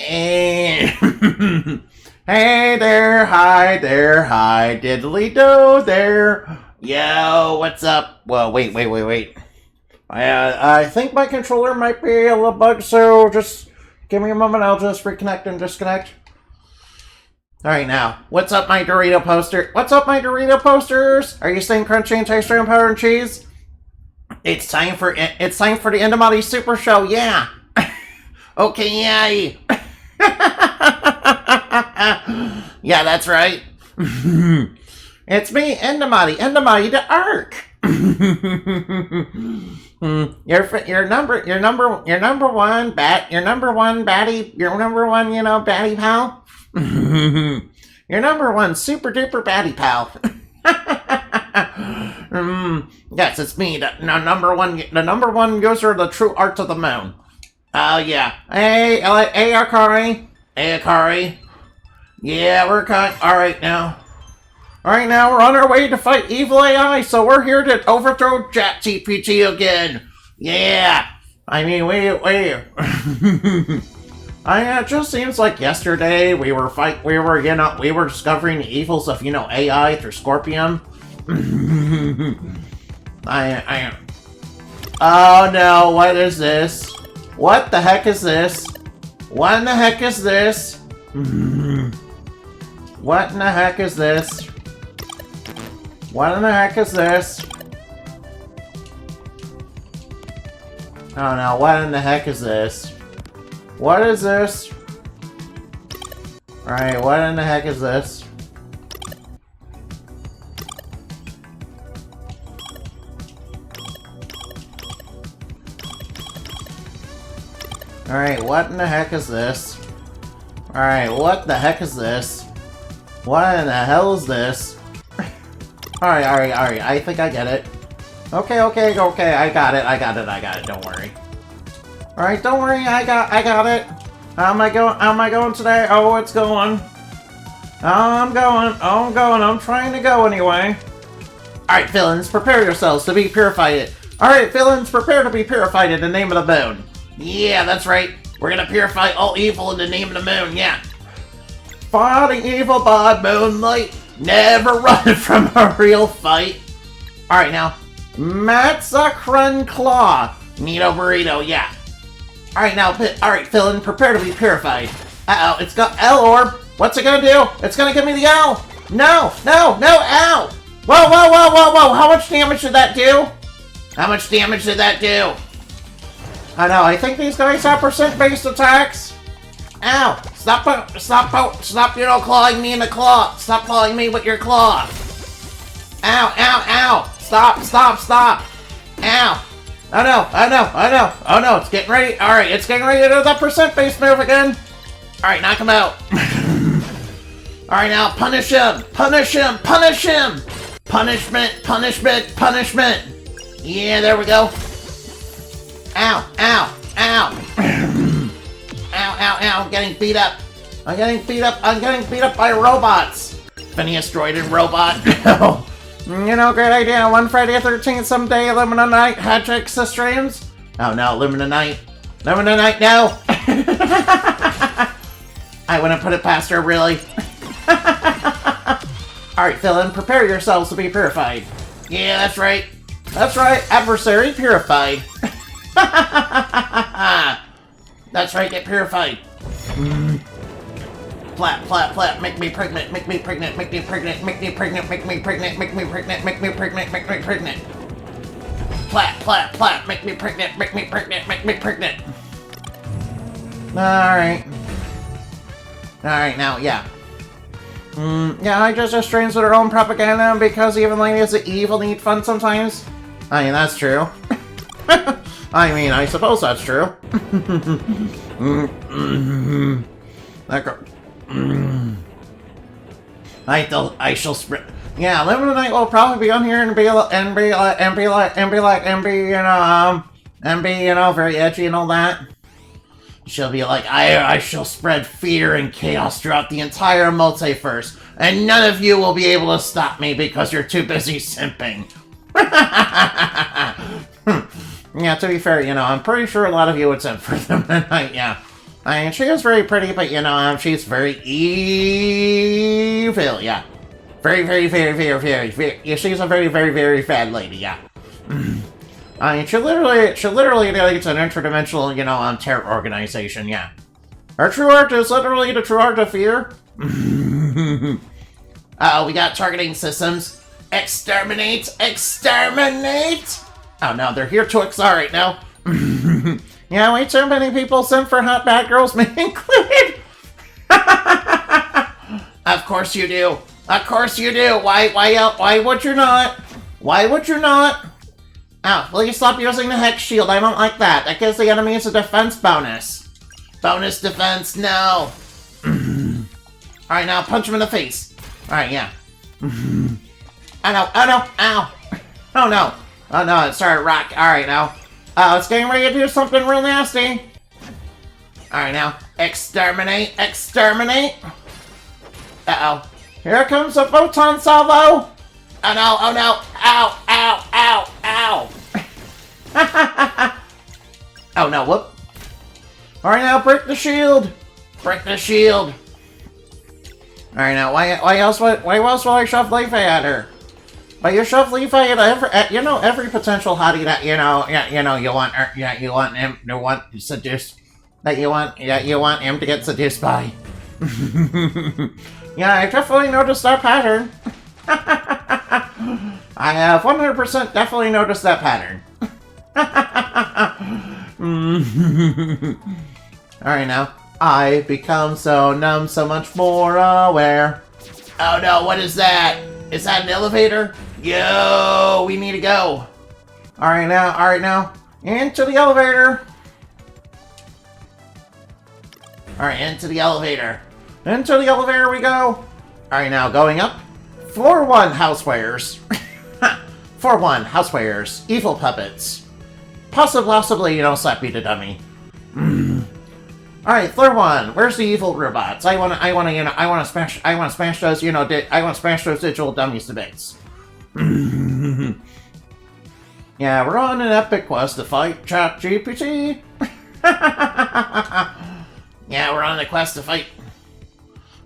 Hey, hey there, hi, diddly do there. Yo, what's up? Well, wait. I think my controller might be a little bugged, so just give me a moment. I'll just reconnect and disconnect. All right, now, what's up, my Dorito poster? What's up, my Dorito posters? Are you staying crunchy and tasty on powder and cheese? It's time for the Endemati Super Show. Yeah. Okay, yay. Yeah, that's right. It's me, Endemati the Ark. Your number one batty pal. Your number one super duper batty pal. Yes, it's me, the number one user of the true art of the moon. Oh yeah. Hey, Akari. Hey, Akari. Yeah, we're kind. All right now, we're on our way to fight Evil AI, so we're here to overthrow ChatGPT again. Yeah. I mean, it just seems like yesterday we were discovering the evils of, AI through Scorpion. Oh no, what is this? What the heck is this? What in the heck is this? What in the heck is this? What in the heck is this? Oh no, what in the heck is this? What is this? Alright, what in the heck is this? Alright, what in the heck is this? Alright, what the heck is this? What in the hell is this? Alright, I think I get it. Okay, I got it, don't worry. Alright, don't worry, I got it. How am I going today? Oh, it's going. I'm trying to go anyway. Alright, villains, prepare yourselves to be purified. Alright, villains, prepare to be purified in the name of the moon. Yeah, that's right. We're gonna purify all evil in the name of the moon, yeah. Fighting evil by moonlight, never run from a real fight. Alright now, Matsacrun Claw, Nito Burrito, yeah. Alright now, villain, prepare to be purified. Uh-oh, it's got L-Orb. What's it gonna do? It's gonna give me the L. No, ow. Whoa, how much damage did that do? I know, I think these guys have percent-based attacks. Ow! Stop, clawing me in the claw! Stop clawing me with your claw! Ow! Stop! Ow! Oh no, it's getting ready. Alright, it's getting ready to do that percent-based move again. Alright, knock him out. Alright, now punish him! Punishment! Yeah, there we go. Ow! I'm getting beat up. I'm getting beat up by robots. Phineas Droid robot. Great idea. One Friday the 13th, someday, Illumina Night, hat-trick streams. Oh no, Illumina Night, no. I wouldn't put it past her, really. Alright, villain, prepare yourselves to be purified. Yeah, that's right, adversary purified. That's right, get purified. Plat, make me pregnant. Plat, make me pregnant. Alright, now, yeah. Yeah, I just strains with their own propaganda because even ladies that evil need fun sometimes. I mean, that's true. I suppose that's true. That girl. I shall spread. Yeah, Illumina Night will probably be on here and be very edgy and all that. She'll be like, I shall spread fear and chaos throughout the entire multiverse, and none of you will be able to stop me because you're too busy simping. Yeah, to be fair, I'm pretty sure a lot of you would simp for them tonight, yeah. I mean, she is very pretty, but you know, she's very evil, yeah. Very, very, very, very, very, very, yeah, she's a very, very, very bad lady, yeah. I mean, she literally leads an interdimensional, you know, terror organization, yeah. Her true art is literally the true art of fear. We got targeting systems. Exterminate! Exterminate! Oh no, they're here to accelerate now. Yeah, way too many people sent for hot bad girls, me included. Of course you do. Of course you do. Why would you not? Why would you not? Oh, will you stop using the hex shield? I don't like that. That gives the enemies a defense bonus. Bonus defense, no. Alright, now punch him in the face. Alright, yeah. Oh no, oh no, ow. Oh no. Oh no, it started rock. Alright, now. It's getting ready to do something real nasty. Alright, now. Exterminate, exterminate. Uh-oh. Here comes a photon salvo. Oh no, oh no. Ow, ow, ow, ow. Oh no, whoop. Alright, now break the shield. Break the shield. Alright, now, why else will I shove Leafy at her? But you shove Leafy at every potential hottie that you want him to seduce, that you want him to get seduced by. Yeah, I definitely noticed that pattern. I have 100% definitely noticed that pattern. Alright now, I become so numb, so much more aware. Oh no, what is that? Is that an elevator? Yo, we need to go. Alright now, into the elevator. Alright, into the elevator. Into the elevator we go. Alright now, going up. Floor 1 housewares. Floor 1 housewares. Evil puppets. Possibly, Slappy the dummy. Alright, floor 1. Where's the evil robots? I wanna smash those, I wanna smash those digital dummies to bits. Yeah, we're on an epic quest to fight ChatGPT. Yeah, we're on a quest to fight.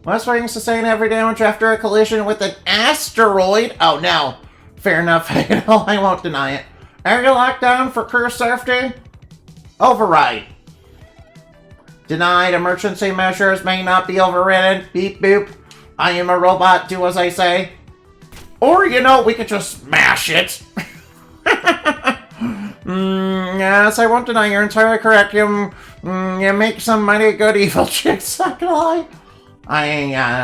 West Wing sustain every damage after a collision with an asteroid. Oh no. Fair enough. I won't deny it. Area lockdown for crew safety. Override. Denied. Emergency measures may not be overridden. Beep boop. I am a robot. Do as I say. Or, we could just smash it. Yes, I won't deny you're entirely correct. You make some mighty good evil chicks, not gonna lie.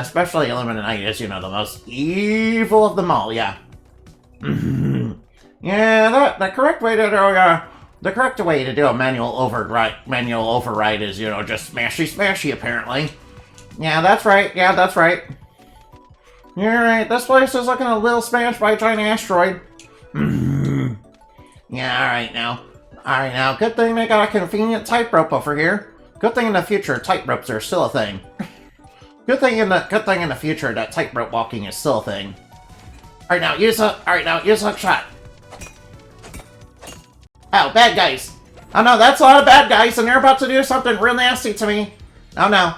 Especially Eliminate is, the most evil of them all, yeah. Yeah, the correct way to do a manual override is, just smashy, apparently. Yeah, that's right. You're right, this place is looking a little smashed by a giant asteroid. Yeah, alright now. Good thing they got a convenient tightrope over here. Good thing in the future, tightropes are still a thing. Good thing in the future that tightrope walking is still a thing. Alright now, use a hook shot. Oh, bad guys. Oh no, that's a lot of bad guys, and they're about to do something real nasty to me. Oh no.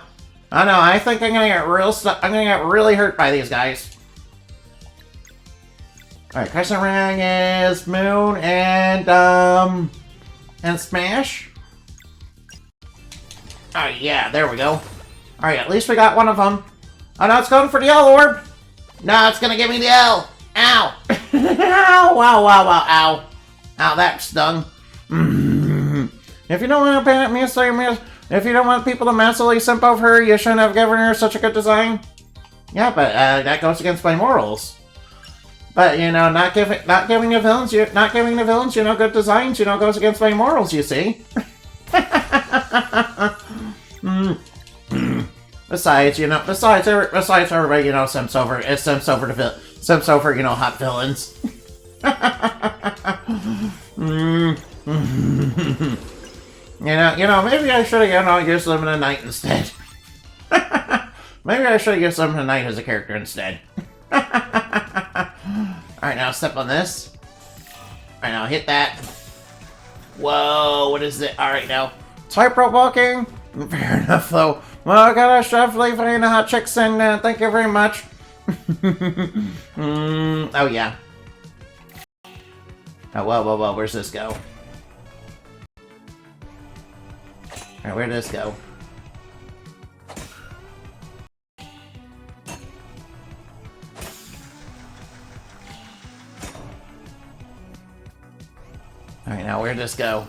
I think I'm gonna get really hurt by these guys. Alright, Crescent Ring is Moon and Smash. Oh yeah, there we go. Alright, at least we got one of them. Oh no, it's going for the L orb. No, it's gonna give me the L. Ow. Ow, wow, ow. Ow, that stung. If you don't want people to massively simp over her, you shouldn't have given her such a good design. Yeah, but that goes against my morals. But not giving the villains, good designs, goes against my morals. You see. Besides, everybody, simps over hot villains. Maybe I should have, used Limited Night instead. Maybe I should have used Limited Night as a character instead. Alright, now step on this. Alright, now hit that. Whoa, what is it? Alright, now. Tightrope walking. Fair enough, though. Well, I got a chef leaving the hot chicks, and thank you very much. Oh, yeah. Oh, whoa, where's this go? Alright, where'd this go? Alright, now where'd this go?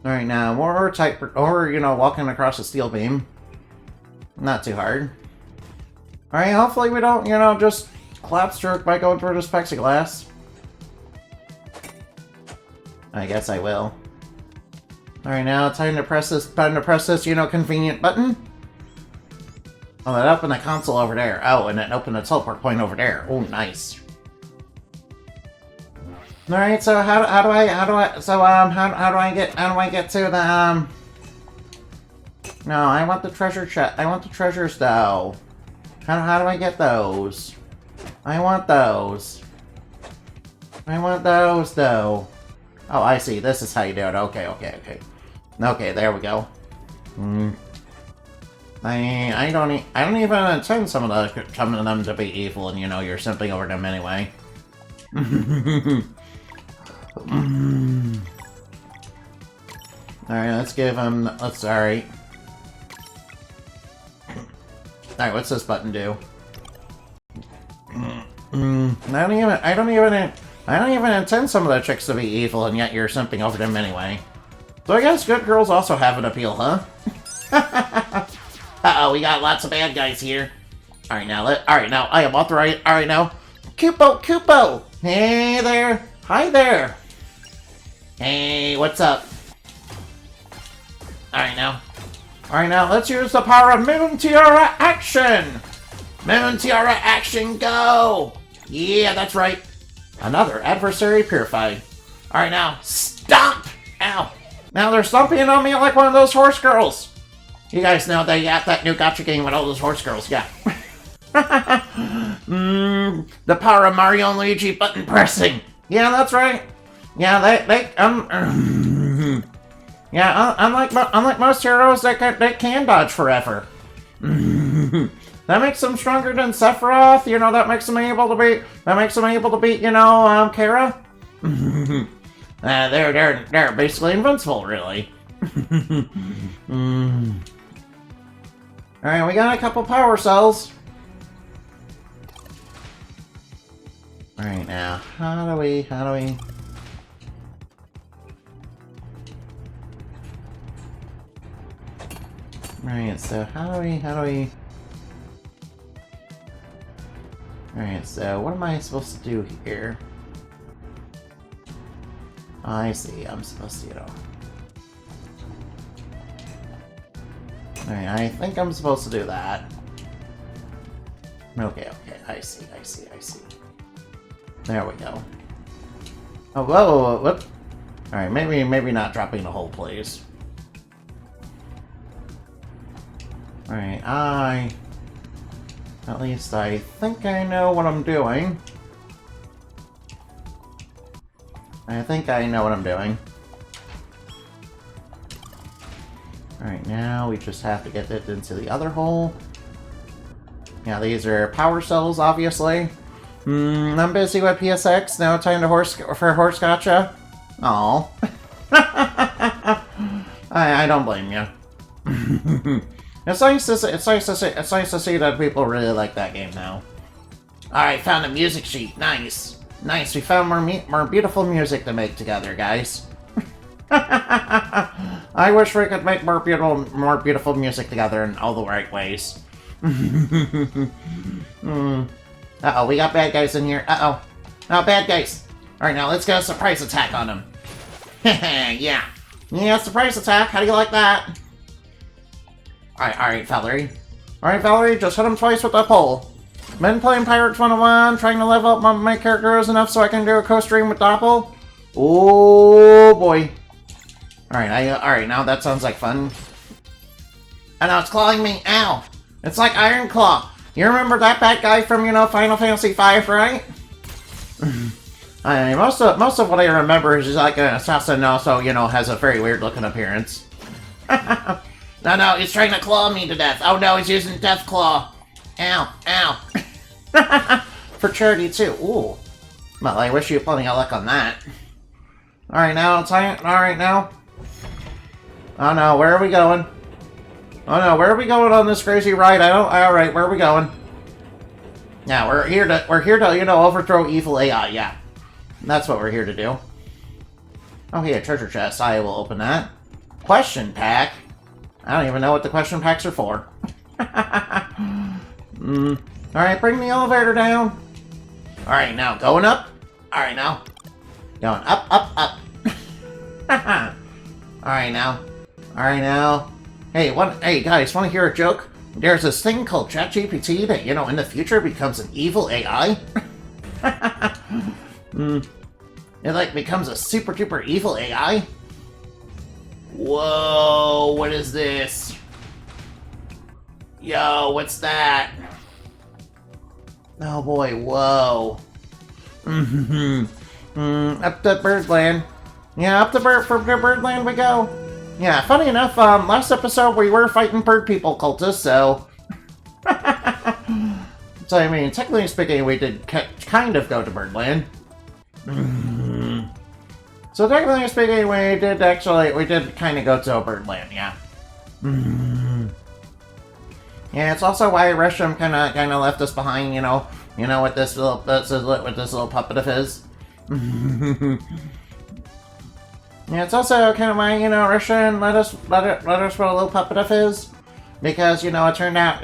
Alright, now more type, or, you know, walking across a steel beam. Not too hard. Alright, hopefully we don't, you know, just collapse stroke by going through this plexiglass. I guess I will. Alright, now time to press this, you know, convenient button. Oh, that opened the console over there. Oh, and it opened the teleport point over there. Oh, nice. Alright, so how do I get to the, no, I want the treasure chest. I want the treasures, though. How do I get those? I want those. I want those, though. Oh, I see. This is how you do it. Okay. Okay, there we go. I don't even intend some of them to be evil, and you know, you're simping over them anyway. Alright, let's give him. Alright. Alright, what's this button do? I don't even intend some of the chicks to be evil, and yet you're simping over them anyway. So I guess good girls also have an appeal, huh? Uh-oh, we got lots of bad guys here. Alright, now I am authorized. Alright, now. Kupo! Hey there! Hi there! Hey, what's up? Alright, now, let's use the power of Moon Tiara Action! Moon Tiara Action, go! Yeah, that's right. Another adversary purified. Alright, now, stop! Ow! Now they're stomping on me like one of those horse girls. You guys know they got that new gacha game with all those horse girls, yeah. The power of Mario and Luigi button pressing. Yeah, that's right. Yeah, yeah, unlike most heroes, they can dodge forever. That makes them stronger than Sephiroth. You know, that makes them able to beat, you know, Kara. They're basically invincible, really. Alright, we got a couple power cells. Alright, now, how do we... Right, so how do we... Alright, so what am I supposed to do here? I see, I'm supposed to, you know... Alright, I think I'm supposed to do that. Okay, I see. There we go. Oh, whoa. Alright, maybe not dropping the whole place. Alright, at least I think I know what I'm doing. Alright, now we just have to get it into the other hole. Yeah, these are power cells, obviously. I'm busy with PSX, now time to horse gacha. Aw. I don't blame you. It's nice to see that people really like that game now. Alright, found a music sheet. Nice. We found more beautiful music to make together, guys. I wish we could make more beautiful music together in all the right ways. Uh-oh, we got bad guys in here. Uh-oh. No, bad guys. Alright, now let's get a surprise attack on them. Yeah. Yeah, surprise attack. How do you like that? Alright, Valerie. Alright, Valerie, just hit him twice with that pole. Been playing Pirates 101, trying to level up my characters enough so I can do a co-stream with Doppel. Oh, boy. Alright, now that sounds like fun. And now it's clawing me. Ow! It's like Iron Claw. You remember that bad guy from, you know, Final Fantasy V, right? I mean, most of what I remember is like an assassin also, you know, has a very weird looking appearance. No, no, he's trying to claw me to death. Oh no, he's using Death Claw. Ow, ow. For charity too. Ooh. Well, I wish you plenty of luck on that. Alright now, alright now. Oh no, where are we going? Oh no, where are we going on this crazy ride? Alright, where are we going? Yeah, we're here to, you know, overthrow evil AI, yeah. That's what we're here to do. Oh, yeah, treasure chest. I will open that. Question pack? I don't even know what the question packs are for. Alright, bring the elevator down. Alright, now, going up. Alright, now. Going up, up, up. Alright, now. Alright, now. Hey, guys, want to hear a joke? There's this thing called ChatGPT that, you know, in the future becomes an evil AI. It, like, becomes a super duper evil AI. Whoa, what is this? Yo, what's that? Oh boy, whoa. Up to Birdland. Yeah, up to Birdland we go. Yeah, funny enough, last episode we were fighting bird people cultists, so... So, I mean, technically speaking, we did kind of go to Birdland. So, technically speaking, we did kind of go to Birdland, yeah. Yeah, it's also why Resham kind of left us behind, you know, with this little puppet of his. Yeah, it's also kind of why, you know, Resham let us with a little puppet of his, because, you know, it turned out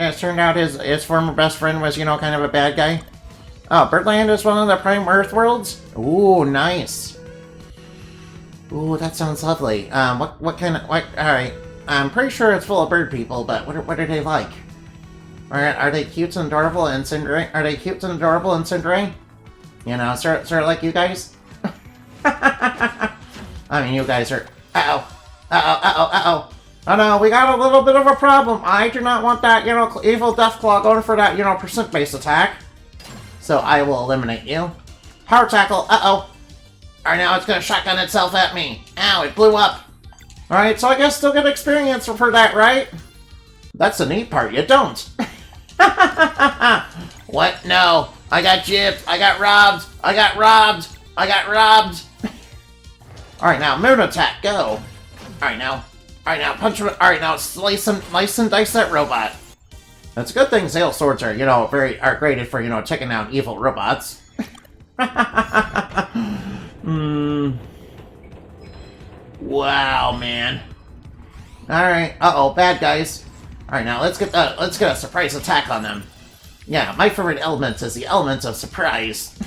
his former best friend was, you know, kind of a bad guy. Oh, Birdland is one of the prime Earth worlds. Ooh, nice. Ooh, that sounds lovely. What alright. I'm pretty sure it's full of bird people, but what are they like? Are they cute and adorable and Cinderace? Are they cute and adorable and Cinderace? You know, sort of like you guys? I mean, you guys are... Uh-oh. Oh no, we got a little bit of a problem. I do not want that, you know, evil Deathclaw going for that, you know, percent-based attack. So I will eliminate you. Power Tackle, uh-oh. Alright, now it's gonna shotgun itself at me. Ow, it blew up. Alright, so I guess still get experience for that, right? That's the neat part, you don't. What? No. I got gypped. I got robbed. Alright, now, moon attack, go. Alright, now, punch him. Alright, now, slice and dice that robot. That's a good thing Zale swords are, you know, are graded for, you know, taking down evil robots. Wow, man. Alright, uh-oh, bad guys. Alright, now, let's get a surprise attack on them. Yeah, my favorite element is the element of surprise.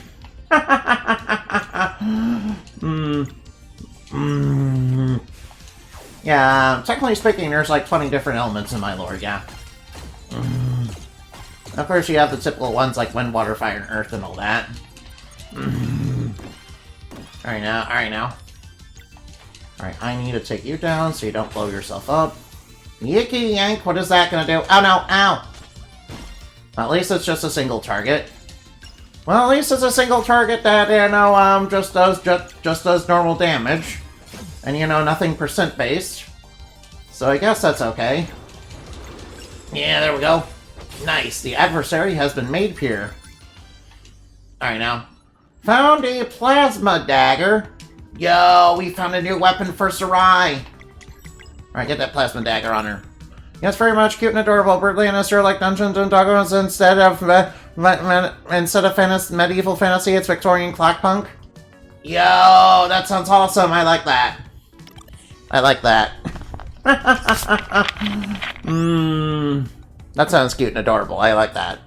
Yeah, technically speaking, there's like 20 different elements in my lore, yeah. Of course, you have the typical ones like wind, water, fire, and earth, and all that. Alright now. Alright, I need to take you down so you don't blow yourself up. Yicky yank, what is that gonna do? Oh no, ow! At least it's just a single target. Well, at least it's a single target that, you know, just does normal damage. And, you know, nothing percent-based. So I guess that's okay. Yeah, there we go. Nice, the adversary has been made pure. Alright now. Found a plasma dagger. Yo, we found a new weapon for Sarai. Alright, get that plasma dagger on her. Yes, very much cute and adorable. Birdland is like Dungeons and Dragons instead of medieval fantasy. It's Victorian clockpunk. Yo, that sounds awesome. I like that. That sounds cute and adorable. I like that.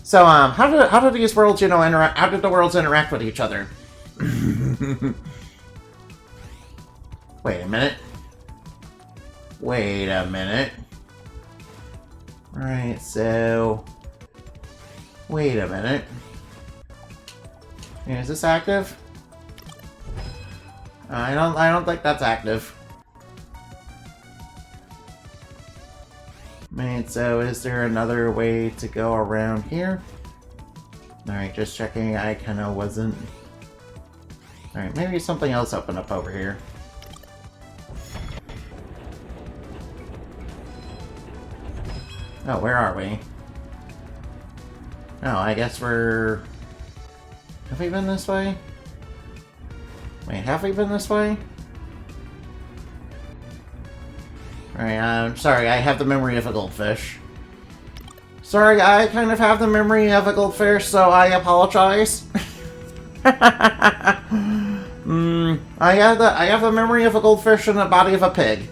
So, how do these worlds, you know, interact? How did the worlds interact with each other? Wait a minute. Alright, so... Wait a minute. Is this active? I don't think that's active. Right, so is there another way to go around here? Alright, just checking, I kinda wasn't... Alright, maybe something else opened up over here. Oh, where are we? Oh, I guess we're... Have we been this way? Wait, have we been this way? Alright, I'm sorry, I have the memory of a goldfish. Sorry, I kind of have the memory of a goldfish, so I apologize. I have the memory of a goldfish and the body of a pig.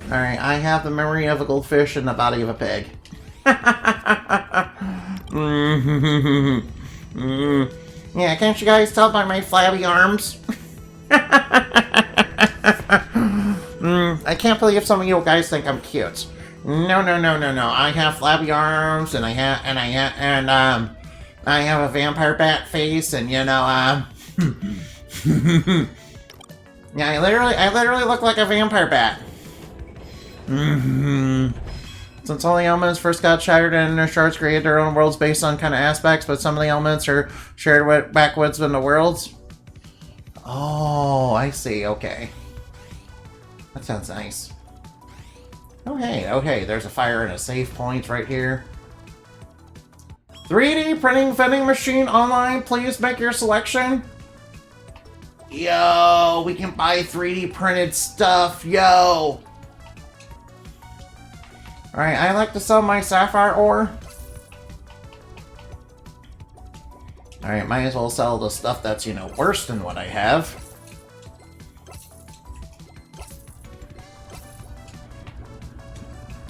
Alright, I have the memory of a goldfish and the body of a pig. Yeah, can't you guys tell by my flabby arms? I can't believe some of you guys think I'm cute. No. I have flabby arms, and I have a vampire bat face, and yeah, I literally look like a vampire bat. Since all the elements first got shattered and their shards created their own worlds based on kind of aspects, but some of the elements are shared backwards in the worlds. Oh, I see. Okay. That sounds nice. Okay, there's a fire and a save point right here. 3D printing vending machine online, please make your selection. Yo, we can buy 3D printed stuff, yo. Alright, I like to sell my sapphire ore. Alright, might as well sell the stuff that's, worse than what I have.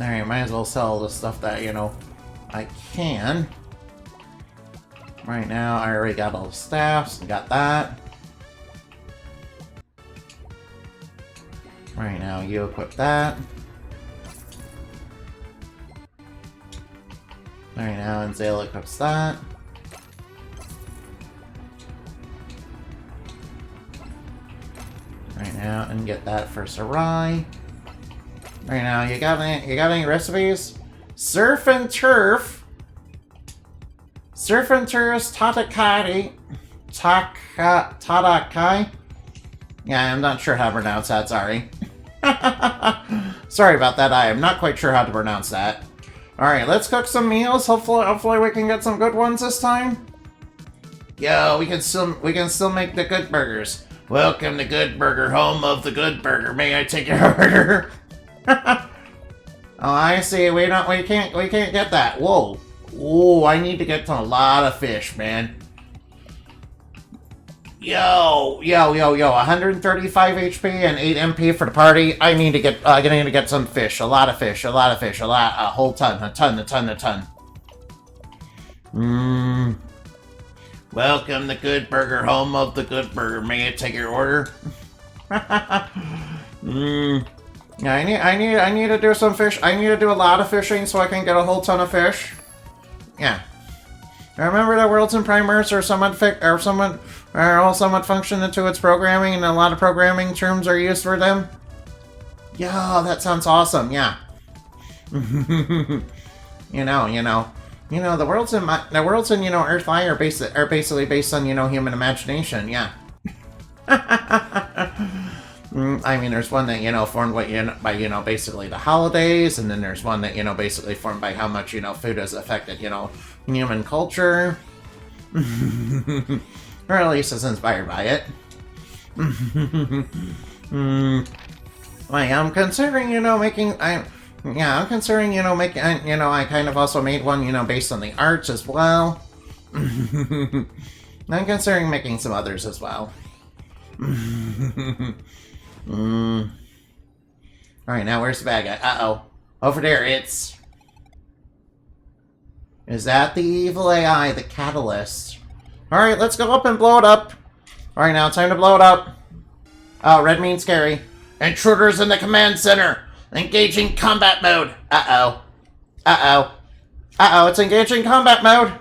Alright, might as well sell the stuff that, I can. Right now, I already got all the staffs, got that. Right now, you equip that. Right now, and Zale equips that. Right now, and get that for Sarai. Right now, you got any recipes? Surf and Turf. Surf and Turf's Tatakai. Tatakai? Yeah, I'm not sure how to pronounce that, sorry. Sorry about that, I am not quite sure how to pronounce that. Alright, let's cook some meals. Hopefully we can get some good ones this time. Yo, we can still make the good burgers. Welcome to Good Burger, home of the Good Burger. May I take your order? Oh, I see. We can't get that. Whoa. Whoa, I need to get to a lot of fish, man. Yo, 135 HP and 8 MP for the party. I need to get some fish. A lot of fish. A whole ton. A ton. Welcome to Good Burger, home of the Good Burger. May I take your order? Yeah, I need to do some fish. I need to do a lot of fishing so I can get a whole ton of fish. Yeah. Remember that Worlds and Primers are somewhat function into its programming, and a lot of programming terms are used for them. Yeah, that sounds awesome. Yeah. The worlds in Earth-I are basically based on human imagination. Yeah. I mean, there's one that formed by basically the holidays, and then there's one that basically formed by how much food has affected human culture, or at least is inspired by it. I'm considering making. I'm considering making. I kind of also made one based on the arts as well. I'm considering making some others as well. Alright, now where's the bad guy? Uh-oh. Over there, it's... Is that the evil AI, the catalyst? Alright, let's go up and blow it up. Alright, now time to blow it up. Oh, red means scary. Intruders in the command center! Engaging combat mode! Uh-oh. It's engaging combat mode!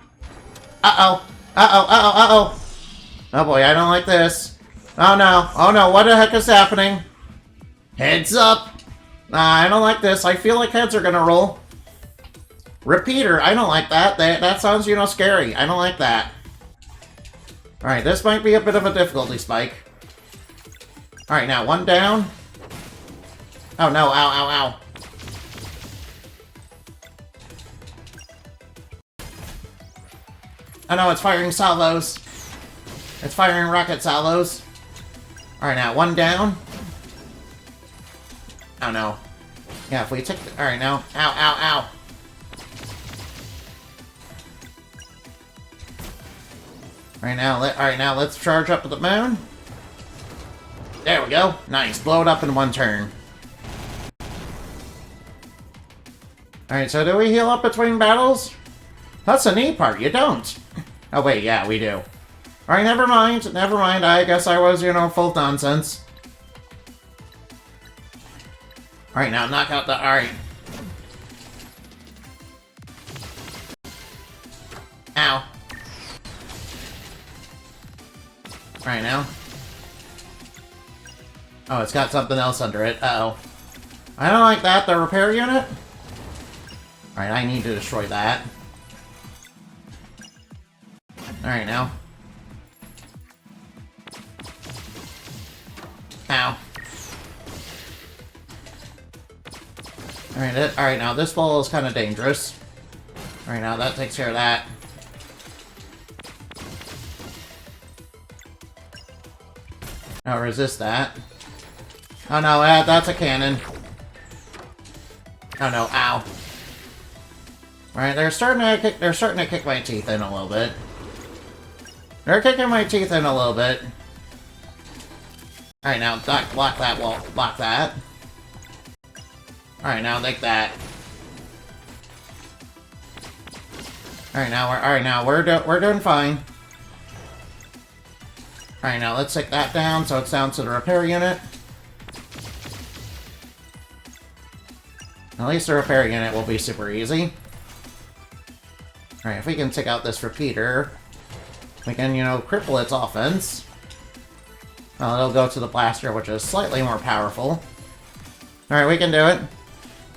Uh-oh. Oh boy, I don't like this. Oh no, what the heck is happening? Heads up! I don't like this. I feel like heads are gonna roll. Repeater, I don't like that. That sounds, scary. I don't like that. Alright, this might be a bit of a difficulty spike. Alright, now one down. Oh no, ow. Oh no, it's firing salvos. It's firing rocket salvos. Alright, now, one down. Oh no. Yeah, if we took... Alright, now. Ow, ow, ow. Alright, now let's charge up to the moon. There we go. Nice. Blow it up in one turn. Alright, so do we heal up between battles? That's the neat part. You don't. Oh, wait. Yeah, we do. Alright, never mind. Never mind. I guess I was, you know, full of nonsense. Alright, now knock out the... Alright. Ow. Alright, now. Oh, it's got something else under it. Uh-oh. I don't like that. The repair unit? Alright, I need to destroy that. Alright, now. Ow. Alright, now this ball is kind of dangerous. Alright, now that takes care of that. Now resist that. Oh no, that's a cannon. Oh no, ow. Alright, they're starting to kick my teeth in a little bit. They're kicking my teeth in a little bit. Alright, now block that wall. Block that. Alright, now take that. Alright, now we're doing fine. Alright, now let's take that down so it's down to the repair unit. At least the repair unit will be super easy. Alright, if we can take out this repeater, we can, you know, cripple its offense. Well, it'll go to the blaster, which is slightly more powerful. Alright, we can do it.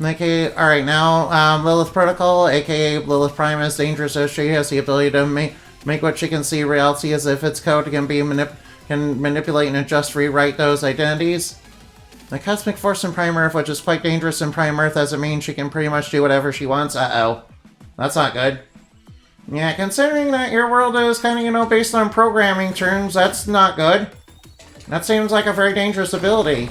Okay, alright, now, Lilith Protocol, aka Lilith Prime, is dangerous as she has the ability to make what she can see reality as if its code can manipulate and adjust, rewrite those identities. The Cosmic Force in Prime Earth, which is quite dangerous in Prime Earth, as it means she can pretty much do whatever she wants. Uh-oh. That's not good. Yeah, considering that your world is kind of, you know, based on programming terms, that's not good. That seems like a very dangerous ability.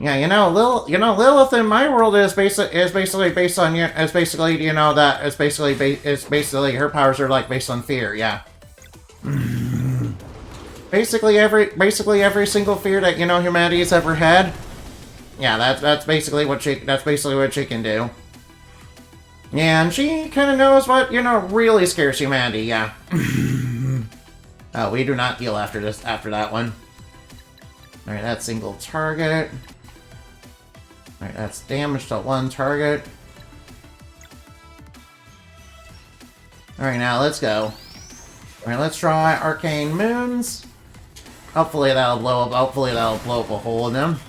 Yeah, Lilith in my world is basically based on her powers are like based on fear. Yeah. basically every single fear that humanity's ever had. Yeah, that's basically what she can do. Yeah, and she kind of knows what really scares humanity. Yeah. Oh, we do not heal after that one. All right, that's single target. Alright, that's damage to one target. Alright, now let's go. Alright, let's try Arcane Moons. Hopefully that'll blow up a hole in them.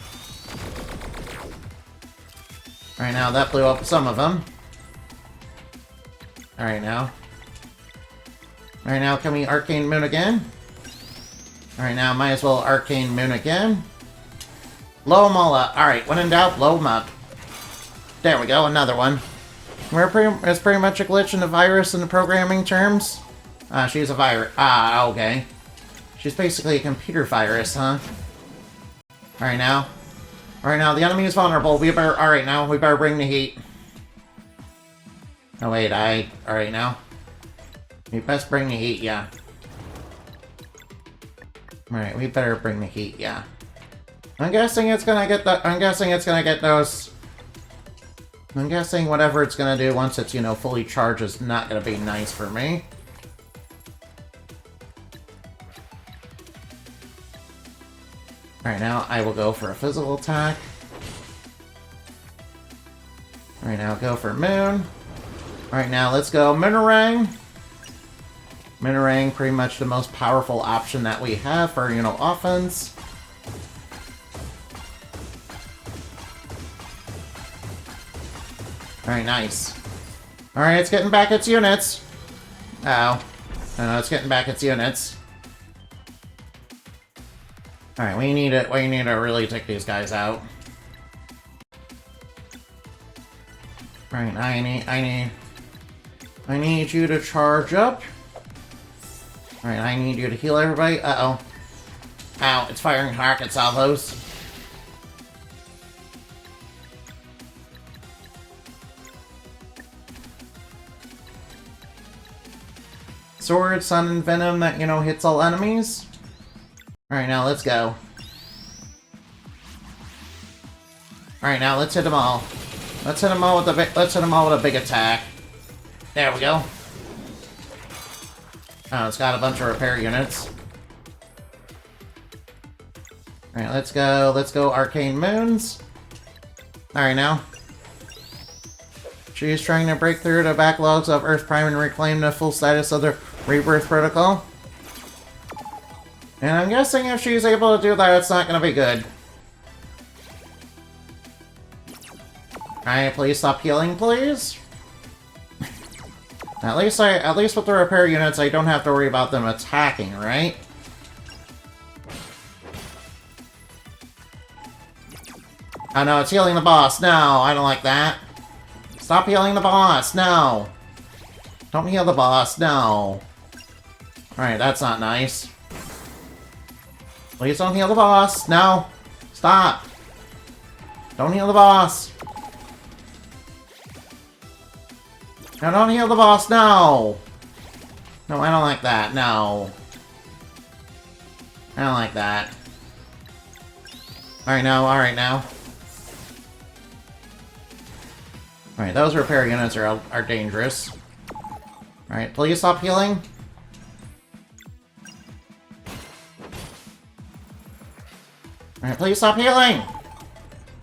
Alright, now that blew up some of them. Alright, now. Alright, now can we Arcane Moon again? Alright, now might as well Arcane Moon again. Blow them all up. Alright, when in doubt, blow them up. There we go, another one. It's pretty much a glitch in the virus in the programming terms. She's a virus. Okay. She's basically a computer virus, huh? Alright, now. Alright, now, the enemy is vulnerable. We better bring the heat. Oh, wait, alright, now. We best bring the heat, yeah. Alright, we better bring the heat, yeah. I'm guessing whatever it's gonna do once it's, fully charged is not gonna be nice for me. Alright, now I will go for a physical attack. Alright, now go for Moon. Alright, now let's go Moonerang. Moonerang, pretty much the most powerful option that we have for, offense. Alright, nice. Alright, it's getting back its units. Uh-oh. No, it's getting back its units. Alright, we need to really take these guys out. Alright, I need you to charge up. Alright, I need you to heal everybody. Uh-oh. Ow, it's firing rocket salvos. Sword, Sun, and Venom that, you know, hits all enemies. Alright, now let's go. Alright, now let's hit them all. Let's hit them all with a big attack. There we go. Oh, it's got a bunch of repair units. Alright, let's go. Let's go Arcane Moons. Alright, now. She's trying to break through the backlogs of Earth Prime and reclaim the full status of the Rebirth Protocol. And I'm guessing if she's able to do that, it's not going to be good. Alright, please stop healing, please. At least with the repair units, I don't have to worry about them attacking, right? Oh no, it's healing the boss. No, I don't like that. Stop healing the boss. No. Don't heal the boss. No. Alright, that's not nice. Please don't heal the boss. No. Stop. Don't heal the boss. No, don't heal the boss. No. No, I don't like that. No. I don't like that. Alright, now. Alright, now. Alright, those repair units are dangerous. Alright, please stop healing. Alright, please stop healing!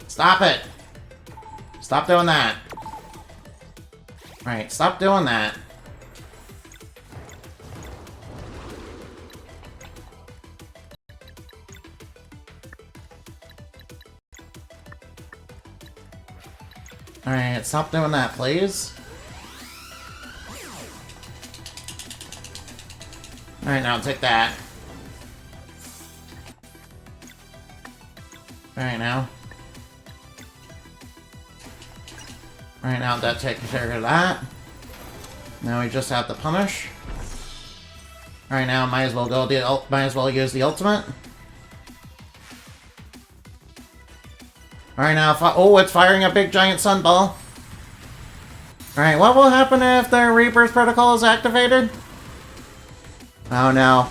Stop it! Stop doing that. Alright, stop doing that. Alright, stop doing that, please. Alright, now take that. Alright, now. Alright, now that takes care of that. Now we just have to punish. Alright, now might as well use the ultimate. Alright, now, oh, it's firing a big giant sunball. Alright, what will happen if the Rebirth Protocol is activated? Oh no.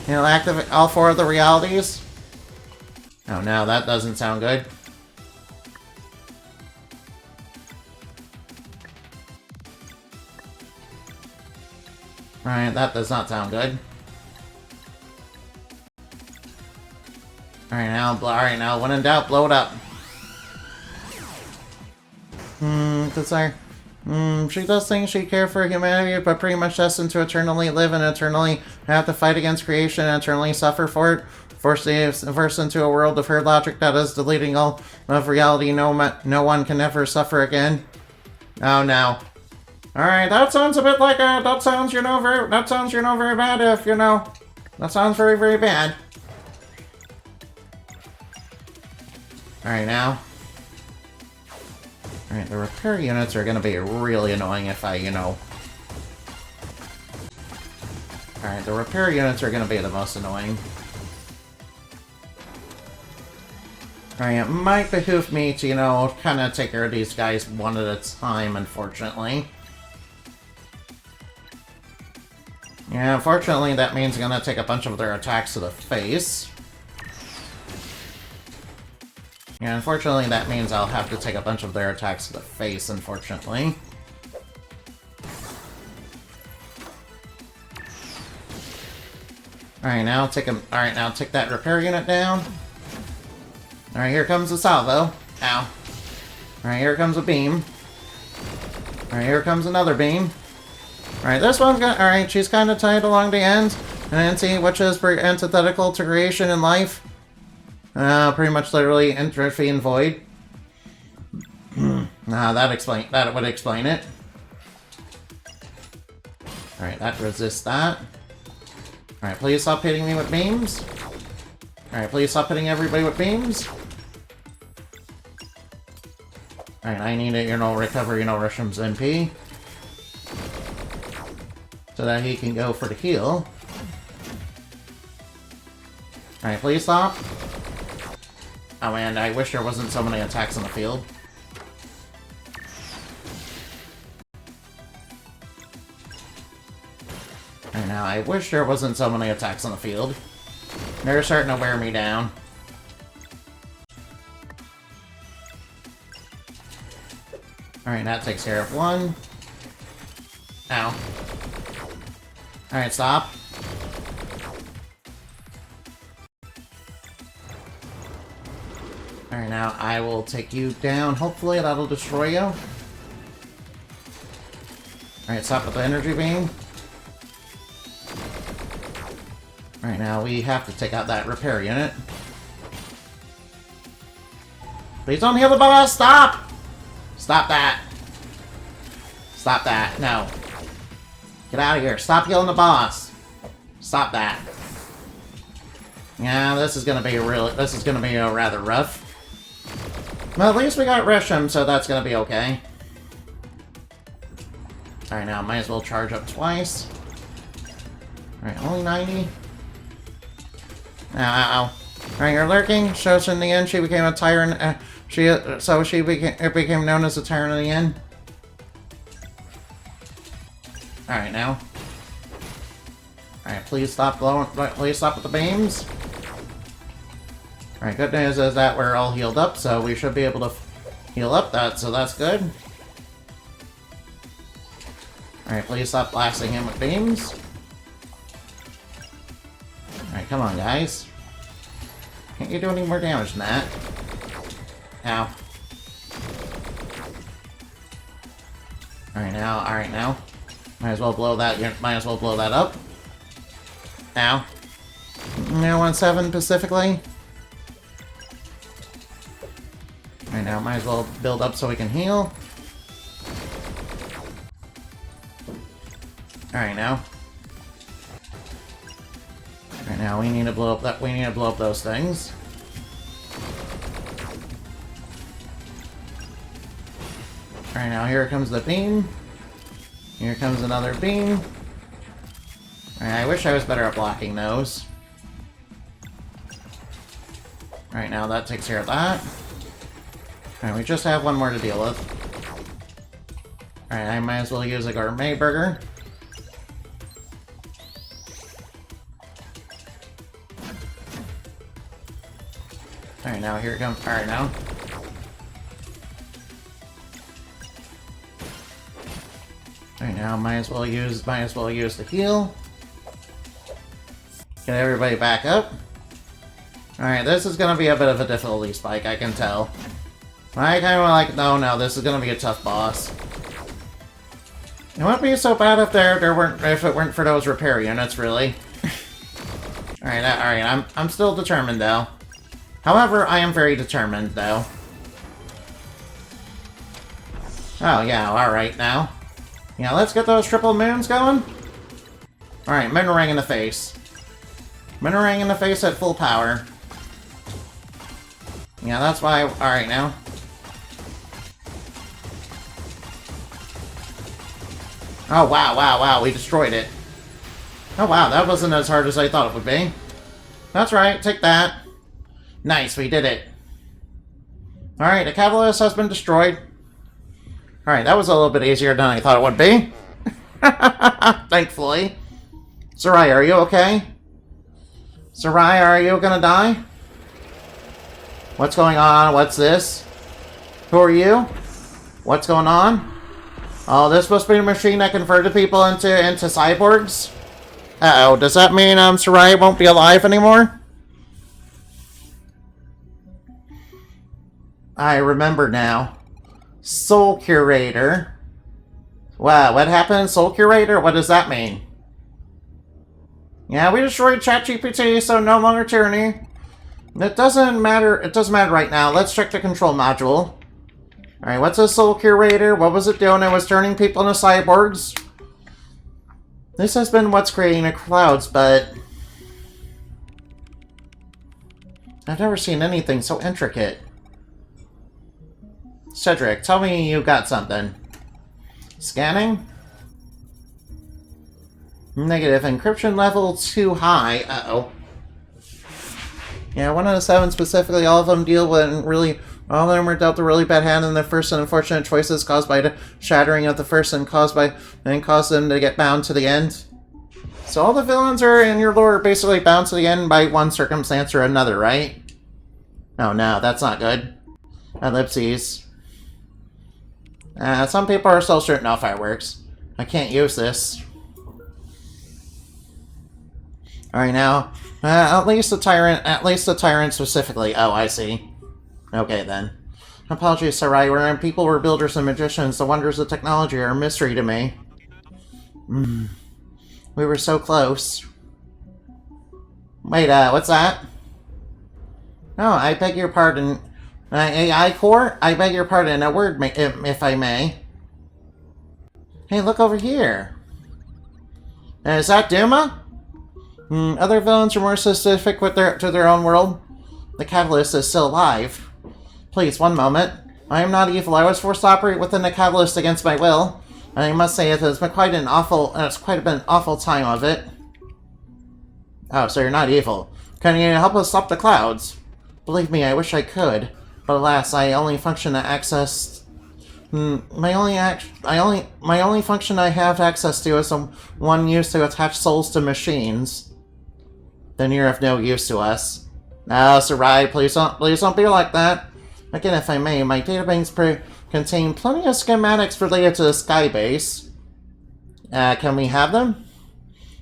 It'll activate all 4 of the realities? Oh no, that doesn't sound good. Alright, that does not sound good. Alright, now, when in doubt, blow it up. She does think she cared for humanity, but pretty much destined to eternally live and eternally have to fight against creation and eternally suffer for it. Forced into a world of her logic that is deleting all of reality. No one can ever suffer again. Oh no. Alright, that sounds a bit like a, that sounds, very bad if, that sounds very, very bad. Alright, now. Alright, the repair units are gonna be really annoying if I, Alright, the repair units are gonna be the most annoying. Alright, it might behoove me to, kind of take care of these guys one at a time, unfortunately. Yeah, unfortunately that means I'm gonna take a bunch of their attacks to the face. Yeah, unfortunately that means I'll have to take a bunch of their attacks to the face, unfortunately. Alright, now take that repair unit down. Alright, here comes the salvo. Ow. Alright, here comes a beam. Alright, here comes another beam. Alright, this one's gonna... Alright, she's kind of tied along the end. An NT, which is antithetical to creation and life. Pretty much literally entropy and void. That would explain it. Alright, that resists that. Alright, please stop hitting me with beams. Alright, please stop hitting everybody with beams. Alright, I need to, recover, Risham's MP. So that he can go for the heal. Alright, please stop. Oh man, I wish there wasn't so many attacks on the field. Alright, now I wish there wasn't so many attacks on the field. They're starting to wear me down. Alright, that takes care of one. Ow. Alright, stop. Alright, now I will take you down. Hopefully that'll destroy you. Alright, stop with the energy beam. Alright, now we have to take out that repair unit. Please don't heal the boss! Stop! Stop that! Stop that. No. Get out of here. Stop healing the boss. Stop that. Yeah, this is gonna be rather rough. Well, at least we got Resham, so that's gonna be okay. Alright, now might as well charge up twice. Alright, only 90. Ow. Alright, you're lurking. Shows in the end she became a tyrant. It became known as the Tyrant of the End. Alright, now. Alright, please stop with the beams. Alright, good news is that we're all healed up, so we should be able to heal up that, so that's good. Alright, please stop blasting him with beams. Alright, come on, guys. Can't you do any more damage than that? Ow. Alright, now. Might as well blow that up. Ow. Now 1-7 specifically. Alright, now might as well build up so we can heal. Alright, now. Alright, now we need to blow up those things. Alright, now here comes the beam. Here comes another beam. Alright, I wish I was better at blocking those. Alright, now that takes care of that. Alright, we just have one more to deal with. Alright, I might as well use a gourmet burger. Alright, now here it comes. Alright, now. Alright, now might as well use the heal. Get everybody back up. Alright, this is gonna be a bit of a difficulty spike, I can tell. I kinda like, no, this is gonna be a tough boss. It wouldn't be so bad if it weren't for those repair units, really. Alright, I'm still determined though. However, I am very determined though. Oh yeah, alright now. Yeah, let's get those triple moons going. Alright, Moonerang in the face. Moonerang in the face at full power. Yeah, that's why. Alright now. Oh, wow, we destroyed it. Oh, wow, that wasn't as hard as I thought it would be. That's right, take that. Nice, we did it. Alright, the Catalyst has been destroyed. Alright, that was a little bit easier than I thought it would be. Thankfully. Sarai, are you okay? Sarai, are you gonna die? What's going on? What's this? Who are you? What's going on? Oh, this must be a machine that converted people into cyborgs? Uh-oh, does that mean Sarai won't be alive anymore? I remember now. Soul Curator. Wow, what happened? Soul Curator? What does that mean? Yeah, we destroyed ChatGPT, so no longer tyranny. It doesn't matter right now. Let's check the control module. Alright, what's a Soul Curator? What was it doing? It was turning people into cyborgs. This has been what's creating the clouds, but I've never seen anything so intricate. Cedric, tell me you got something. Scanning? Negative. Encryption level too high. Uh-oh. Yeah, 1 out of 7 specifically, all of them all of them were dealt a really bad hand in their first and unfortunate choices caused by the shattering of the first and caused them to get bound to the end. So all the villains are in your lore are basically bound to the end by one circumstance or another, right? Oh no, that's not good. Ellipses. Some people are still shooting off fireworks. I can't use this. Alright now. At least the tyrant specifically. Oh, I see. Okay then. Apologies, Sarai. When people were builders and magicians, the wonders of technology are a mystery to me. We were so close. Wait, what's that? Oh, I beg your pardon. AI core? I beg your pardon. A word, if I may. Hey, look over here. Is that Duma? Other villains are more specific to their own world. The Catalyst is still alive. Please, one moment. I am not evil. I was forced to operate within the Catalyst against my will. And I must say it's been quite an awful time of it. Oh, so you're not evil. Can you help us stop the clouds? Believe me, I wish I could. But alas, I only function to access... My only function I have access to is one used to attach souls to machines. Then you're of no use to us. No, Sarai, please don't be like that. Again, if I may, my databanks contain plenty of schematics related to the Skybase. Can we have them?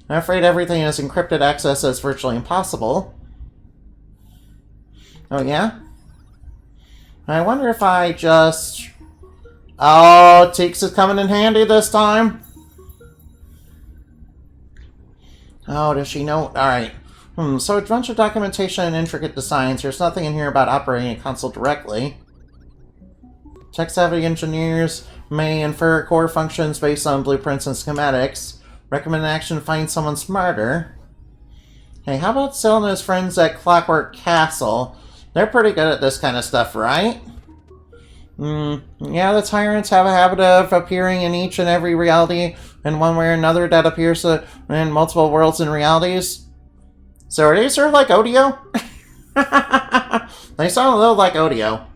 I'm afraid everything is encrypted access is virtually impossible. Oh, yeah? I wonder if I just... Oh, Teeks is coming in handy this time. Oh, does she know? Alright. So a bunch of documentation and intricate designs. There's nothing in here about operating a console directly. Tech-savvy engineers may infer core functions based on blueprints and schematics. Recommend action find someone smarter. Hey, how about Sil and his friends at Clockwork Castle? They're pretty good at this kind of stuff, right? Yeah, the tyrants have a habit of appearing in each and every reality in one way or another that appears in multiple worlds and realities. So are they sort of like Odio? They sound a little like Odio.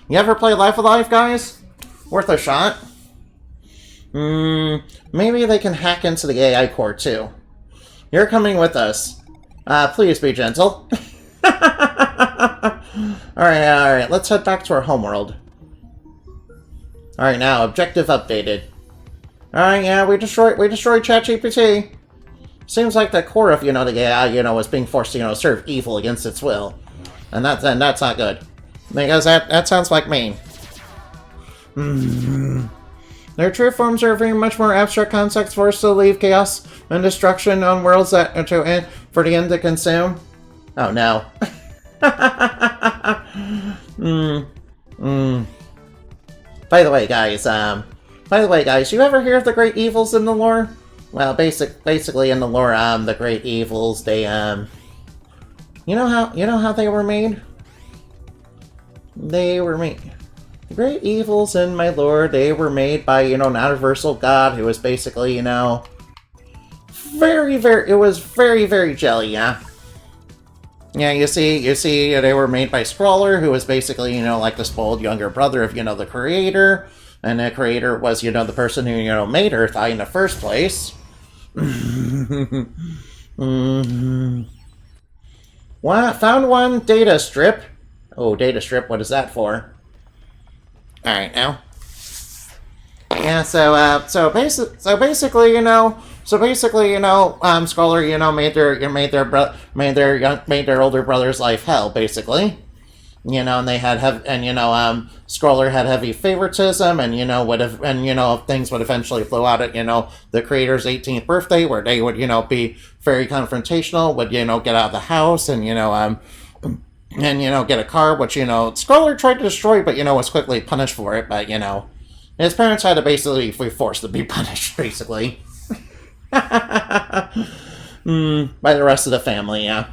You ever play Life Alive, guys? Worth a shot. Maybe they can hack into the AI core, too. You're coming with us. Please be gentle. Alright, let's head back to our homeworld. Alright, now, objective updated. Alright, yeah, we destroyed ChatGPT. Seems like the core of, the AI, is being forced to, serve evil against its will. And that's not good. Because that sounds like me. Their true forms are very much more abstract concepts forced to leave chaos and destruction on worlds for the end to consume. Oh no. By the way, guys, you ever hear of the great evils in the lore? Well, basically in the lore, the great evils, they, you know how they were made? They were made... The great evils in my lore, they were made by, an universal god who was basically, it was very, very jelly, yeah? Yeah, you see, they were made by Scrawler, who was basically, like the spoiled younger brother of, the creator. And the creator was, the person who, made Earth in the first place. What? Found one data strip. Oh, data strip, what is that for? Alright, now. Yeah, so basically, Scholar, made their older brother's life hell, basically. And they had Scholar had heavy favoritism, and things would eventually flow out at the creator's 18th birthday, where they would be very confrontational, would get out of the house, and get a car, which Scholar tried to destroy, but was quickly punished for it. But his parents had to basically be forced to be punished, basically. By the rest of the family, yeah.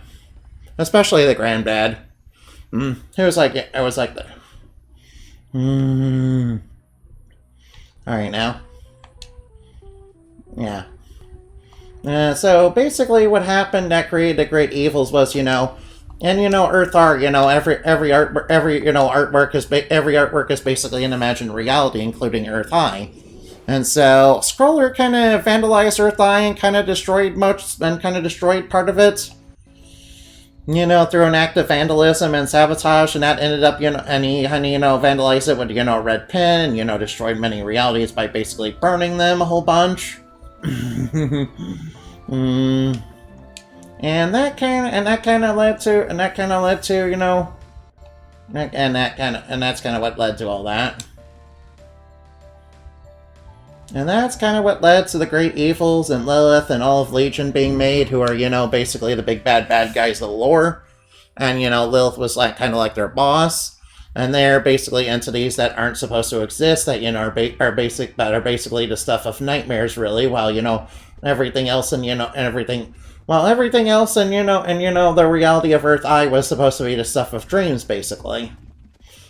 Especially the granddad. It was like that. Alright, now. Yeah. So basically what happened that created the great evils was, And Earth art, every artwork is basically an imagined reality, including Earth High. And so Scroller kind of vandalized Earth High and kind of destroyed part of it. Through an act of vandalism and sabotage, and that ended up, and he vandalized it with, a red pen, and, destroyed many realities by basically burning them a whole bunch. And that kind of led to, and that's kind of what led to all that. And that's kind of what led to the Great Evils and Lilith and all of Legion being made, who are, basically the big bad guys of the lore. And, Lilith was kind of like their boss. And they're basically entities that aren't supposed to exist, that, are basically the stuff of nightmares, really, while, everything else and, the reality of Earth I was supposed to be the stuff of dreams, basically.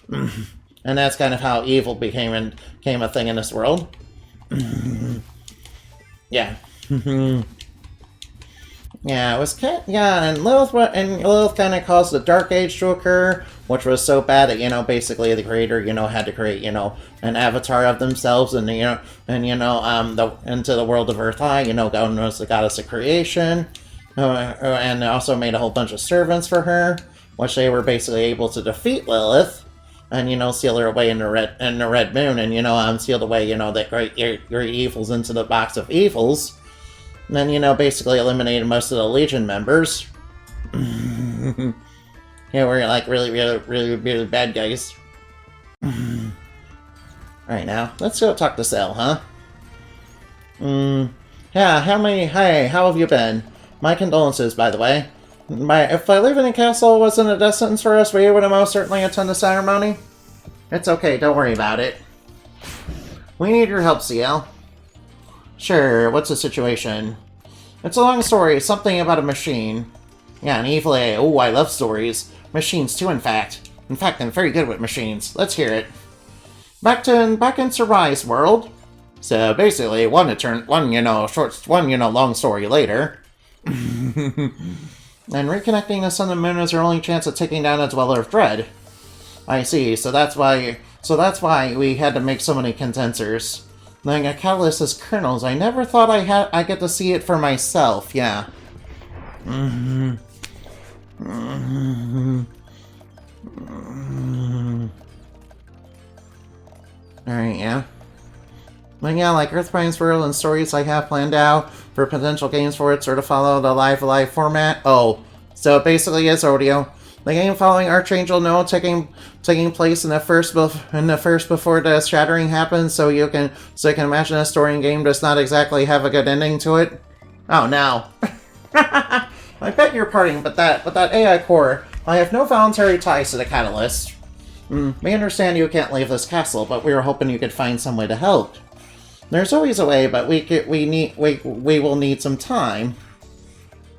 And that's kind of how evil became a thing in this world. Yeah. Yeah, it was and Lilith kind of caused the Dark Age to occur, which was so bad that basically the creator had to create an avatar of themselves and into the world of Earth High. God knows the goddess of creation, and also made a whole bunch of servants for her, which they were basically able to defeat Lilith. And, seal her away in the red moon, and, sealed away, that great evils into the box of evils. And then, basically eliminated most of the Legion members. We're, really bad guys. Alright, now, let's go talk to Cell, huh? Yeah, how have you been? My condolences, by the way. If I live in a castle wasn't a death sentence for us, we would have most certainly attend the ceremony. It's okay, don't worry about it. We need your help, CL. Sure, what's the situation? It's a long story, something about a machine. Yeah, an evil AI. Oh, I love stories. Machines too, in fact. In fact, I'm very good with machines. Let's hear it. Back in Sarai's world. So basically, long story later. And reconnecting the Sun and Moon is our only chance of taking down a Dweller of Dread. I see, so that's why we had to make so many condensers. Knowing a catalyst as kernels, I never thought I get to see it for myself, yeah. Alright, yeah. But yeah, like Earthbine's world and stories I have planned out for potential games for it, sort of follow the live format. Oh, so it basically is Rodeo. The game following Archangel Noah taking place in the first before the shattering happens, so you can imagine a story in game does not exactly have a good ending to it. Oh no. I beg your pardon, but that AI core, I have no voluntary ties to the Catalyst. We understand you can't leave this castle, but we were hoping you could find some way to help. There's always a way, but we will need some time.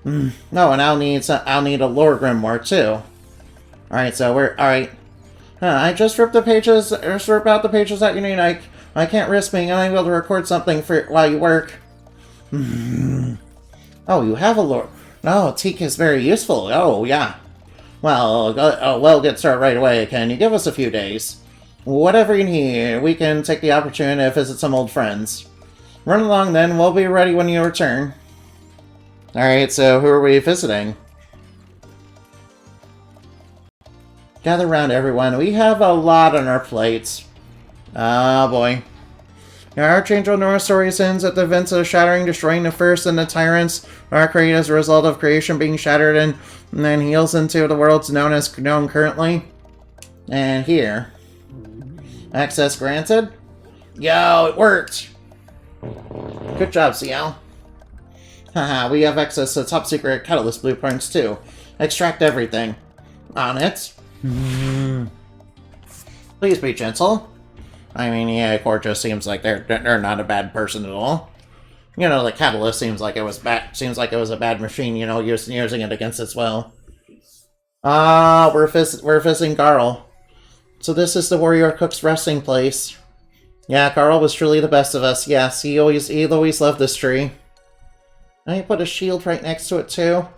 No, and I'll need a lore grimoire too. Alright, so alright. I just ripped out the pages that you need. I can't risk being unable to record something while you work. Oh, you have a lore. No, Teak is very useful. Oh, yeah. Well, we'll get started right away. Can you give us a few days? Whatever you need, we can take the opportunity to visit some old friends. Run along then, we'll be ready when you return. Alright, so who are we visiting? Gather round, everyone. We have a lot on our plates. Oh, boy. Our Archangel Noah story ends at the events of shattering, destroying the first and the tyrants are created as a result of creation being shattered and then heals into the worlds known currently. And here. Access granted? Yo, it worked! Good job, CL. Haha, we have access to top secret catalyst blueprints too. Extract everything. On it. Please be gentle. I mean, yeah, Core just seems like they're not a bad person at all. You know, the catalyst seems like it was a bad machine, you know, using it against its will. Ah, we're visiting Garl. So this is the warrior cook's resting place. Yeah, Garl was truly the best of us. Yes, he always loved this tree. And he put a shield right next to it too.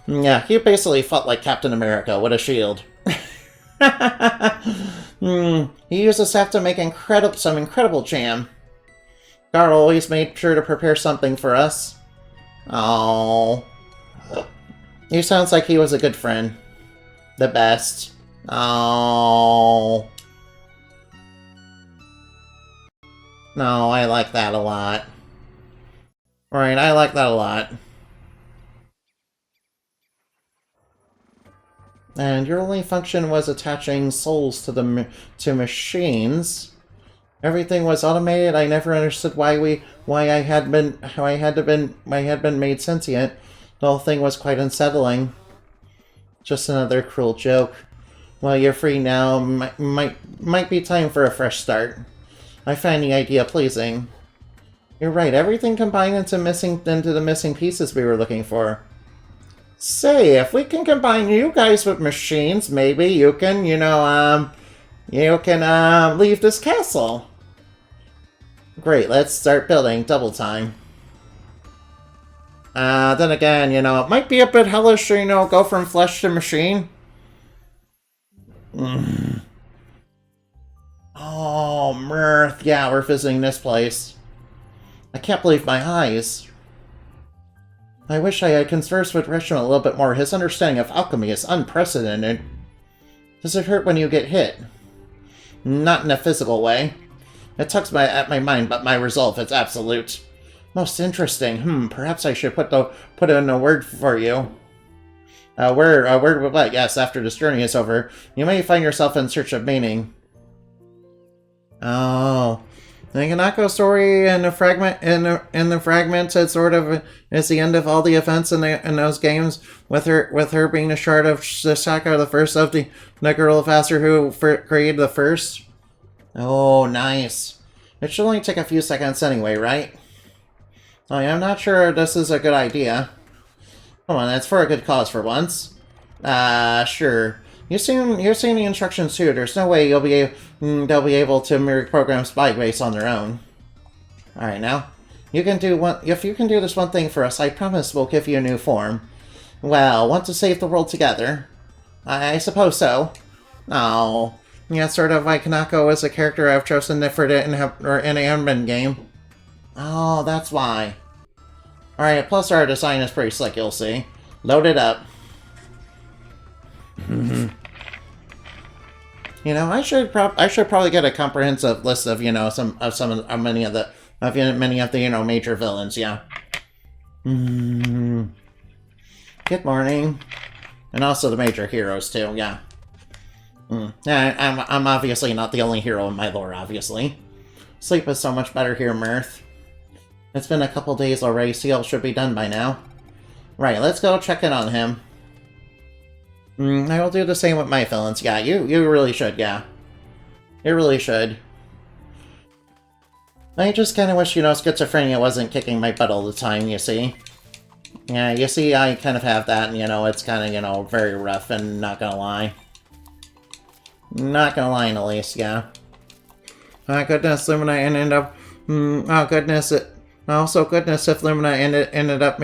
Yeah, he basically fought like Captain America with a shield. He used his staff to make some incredible jam. Gar always made sure to prepare something for us. Oh, he sounds like he was a good friend. The best. Oh. No, I like that a lot. Right, I like that a lot. And your only function was attaching souls to machines. Everything was automated. I never understood why I had been made sentient. The whole thing was quite unsettling. Just another cruel joke. Well, you're free now. Might be time for a fresh start. I find the idea pleasing. You're right. Everything combined into the missing pieces we were looking for. Say, if we can combine you guys with machines, maybe you can, leave this castle. Great, let's start building. Double time. Then again, it might be a bit hellish, go from flesh to machine. Oh, Mirth. Yeah, we're visiting this place. I can't believe my eyes. I wish I had conversed with Reginald a little bit more. His understanding of alchemy is unprecedented. Does it hurt when you get hit? Not in a physical way. It tugs at my mind, but my resolve is absolute. Most interesting. Perhaps I should put in a word for you. A word with what? Yes, after this journey is over, you may find yourself in search of meaning. Oh. The Kanako story in the fragmented sort of is the end of all the events in those games, with her being the shard of Shisaka, the first of the girl faster who created the first. Oh, nice. It should only take a few seconds anyway, right? Oh, yeah, I'm not sure this is a good idea. Come on, it's for a good cause for once. Sure. You've seen the instructions too. There's no way they'll be able to program Spyglass on their own. All right, now if you can do this one thing for us, I promise we'll give you a new form. Well, want to save the world together? I suppose so. Oh, yeah, sort of like Kanako is a character I've chosen for it in an Unban game. Oh, that's why. All right, plus our design is pretty slick. You'll see. Load it up. I should probably get a comprehensive list of many of the major villains. Yeah. Good morning, and also the major heroes too. Yeah. Yeah, I'm obviously not the only hero in my lore. Obviously, sleep is so much better here, Mirth. It's been a couple days already. Seal should be done by now. Right, let's go check in on him. I will do the same with my villains. Yeah, you really should, yeah. You really should. I just kind of wish, schizophrenia wasn't kicking my butt all the time, you see. Yeah, you see, I kind of have that, and, it's kind of, very rough, and not gonna lie. Not gonna lie, at least, yeah. Oh, goodness, Lumina ended up... oh, goodness, goodness if Lumina ended up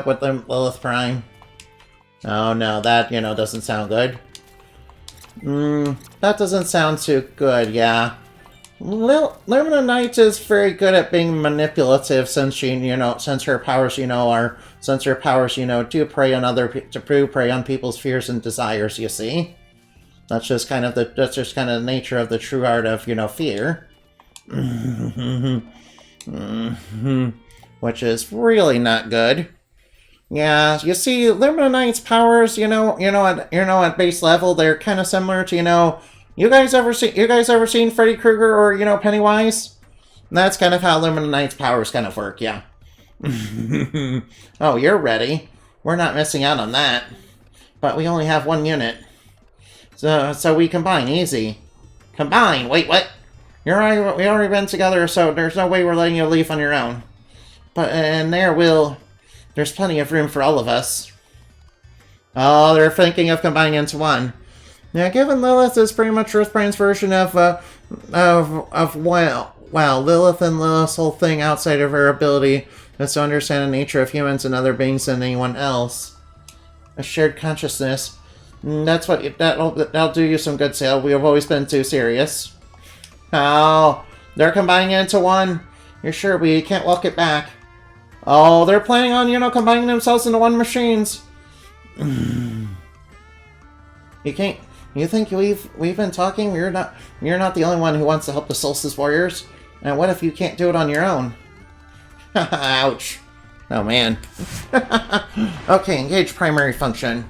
with Lilith Prime. Oh no, that, doesn't sound good. That doesn't sound too good, yeah. Lumina Knight is very good at being manipulative since since her powers, do prey on people's fears and desires, you see. That's just kind of the nature of the true art of, fear. Which is really not good. Yeah, you see, Lumina Knight's powers, at base level, they're kind of similar to, you guys ever seen Freddy Krueger or, Pennywise? That's kind of how Lumina Knight's powers kind of work, yeah. Oh, you're ready. We're not missing out on that. But we only have one unit. So we combine, easy. Combine? Wait, what? We already been together, so there's no way we're letting you leave on your own. But, and there's plenty of room for all of us. Oh, they're thinking of combining into one. Yeah, given Lilith is pretty much Earthbrain's version of Lilith and Lilith's whole thing outside of her ability is to understand the nature of humans and other beings than anyone else. A shared consciousness. That's what that'll do you some good, Sail. We have always been too serious. Oh, they're combining it into one. You're sure we can't walk it back? Oh, they're planning on, combining themselves into one machines. You can't. You think we've been talking? You're not the only one who wants to help the Solstice Warriors. And what if you can't do it on your own? Ouch. Oh man. Okay, engage primary function.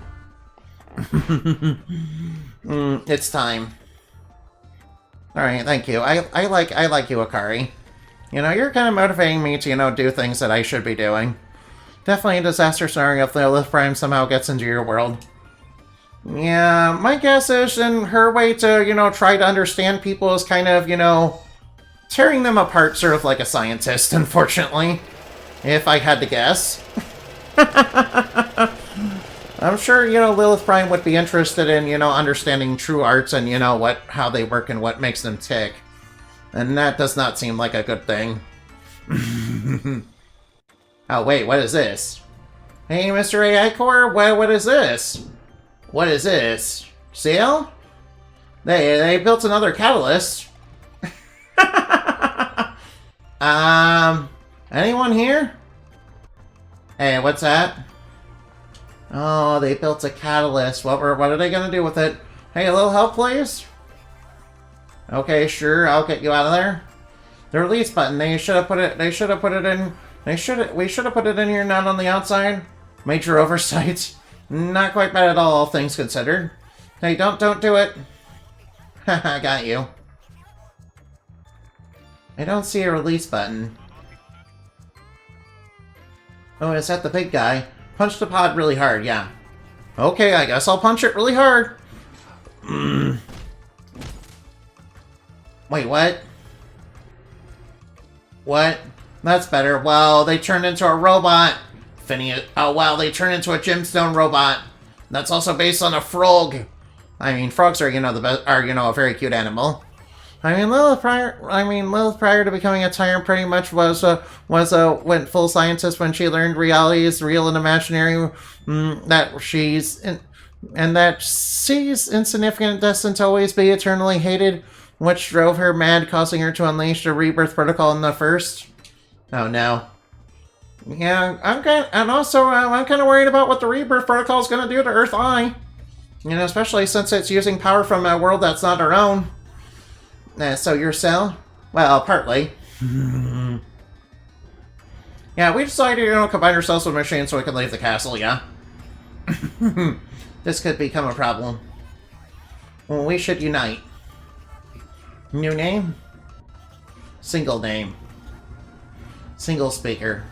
It's time. Alright, thank you. I like you, Akari. You're kind of motivating me to, do things that I should be doing. Definitely a disaster scenario if Lilith Prime somehow gets into your world. Yeah, my guess is in her way to, try to understand people is kind of, tearing them apart sort of like a scientist, unfortunately. If I had to guess. I'm sure, Lilith Prime would be interested in, understanding true arts and, how they work and what makes them tick. And that does not seem like a good thing. Oh, wait, what is this? Hey, Mr. AI Core, what is this? What is this? Seal? They built another catalyst. Anyone here? Hey, what's that? Oh, they built a catalyst. What are they gonna do with it? Hey, a little help, please? Okay, sure, I'll get you out of there. The release button, we should have put it in here, not on the outside. Major oversight. Not quite bad at all things considered. Hey, don't do it. Haha, got you. I don't see a release button. Oh, is that the big guy? Punch the pod really hard, yeah. Okay, I guess I'll punch it really hard. Wait, what? What? That's better. Wow, they turned into a robot. Phineas. Oh, wow, they turned into a gemstone robot. That's also based on a frog. I mean, frogs are, a very cute animal. Lilith prior to becoming a tyrant pretty much went full scientist when she learned reality is real and imaginary, that she's insignificant and destined to always be eternally hated, which drove her mad, causing her to unleash the rebirth protocol in the first. Oh no. Yeah, I'm kind of worried about what the rebirth protocol is going to do to Earth Eye. Especially since it's using power from a world that's not our own. So your cell? Well, partly. Yeah, we decided to combine ourselves with machines so we can leave the castle, yeah? This could become a problem. Well, we should unite. New name? Single name. Single speaker.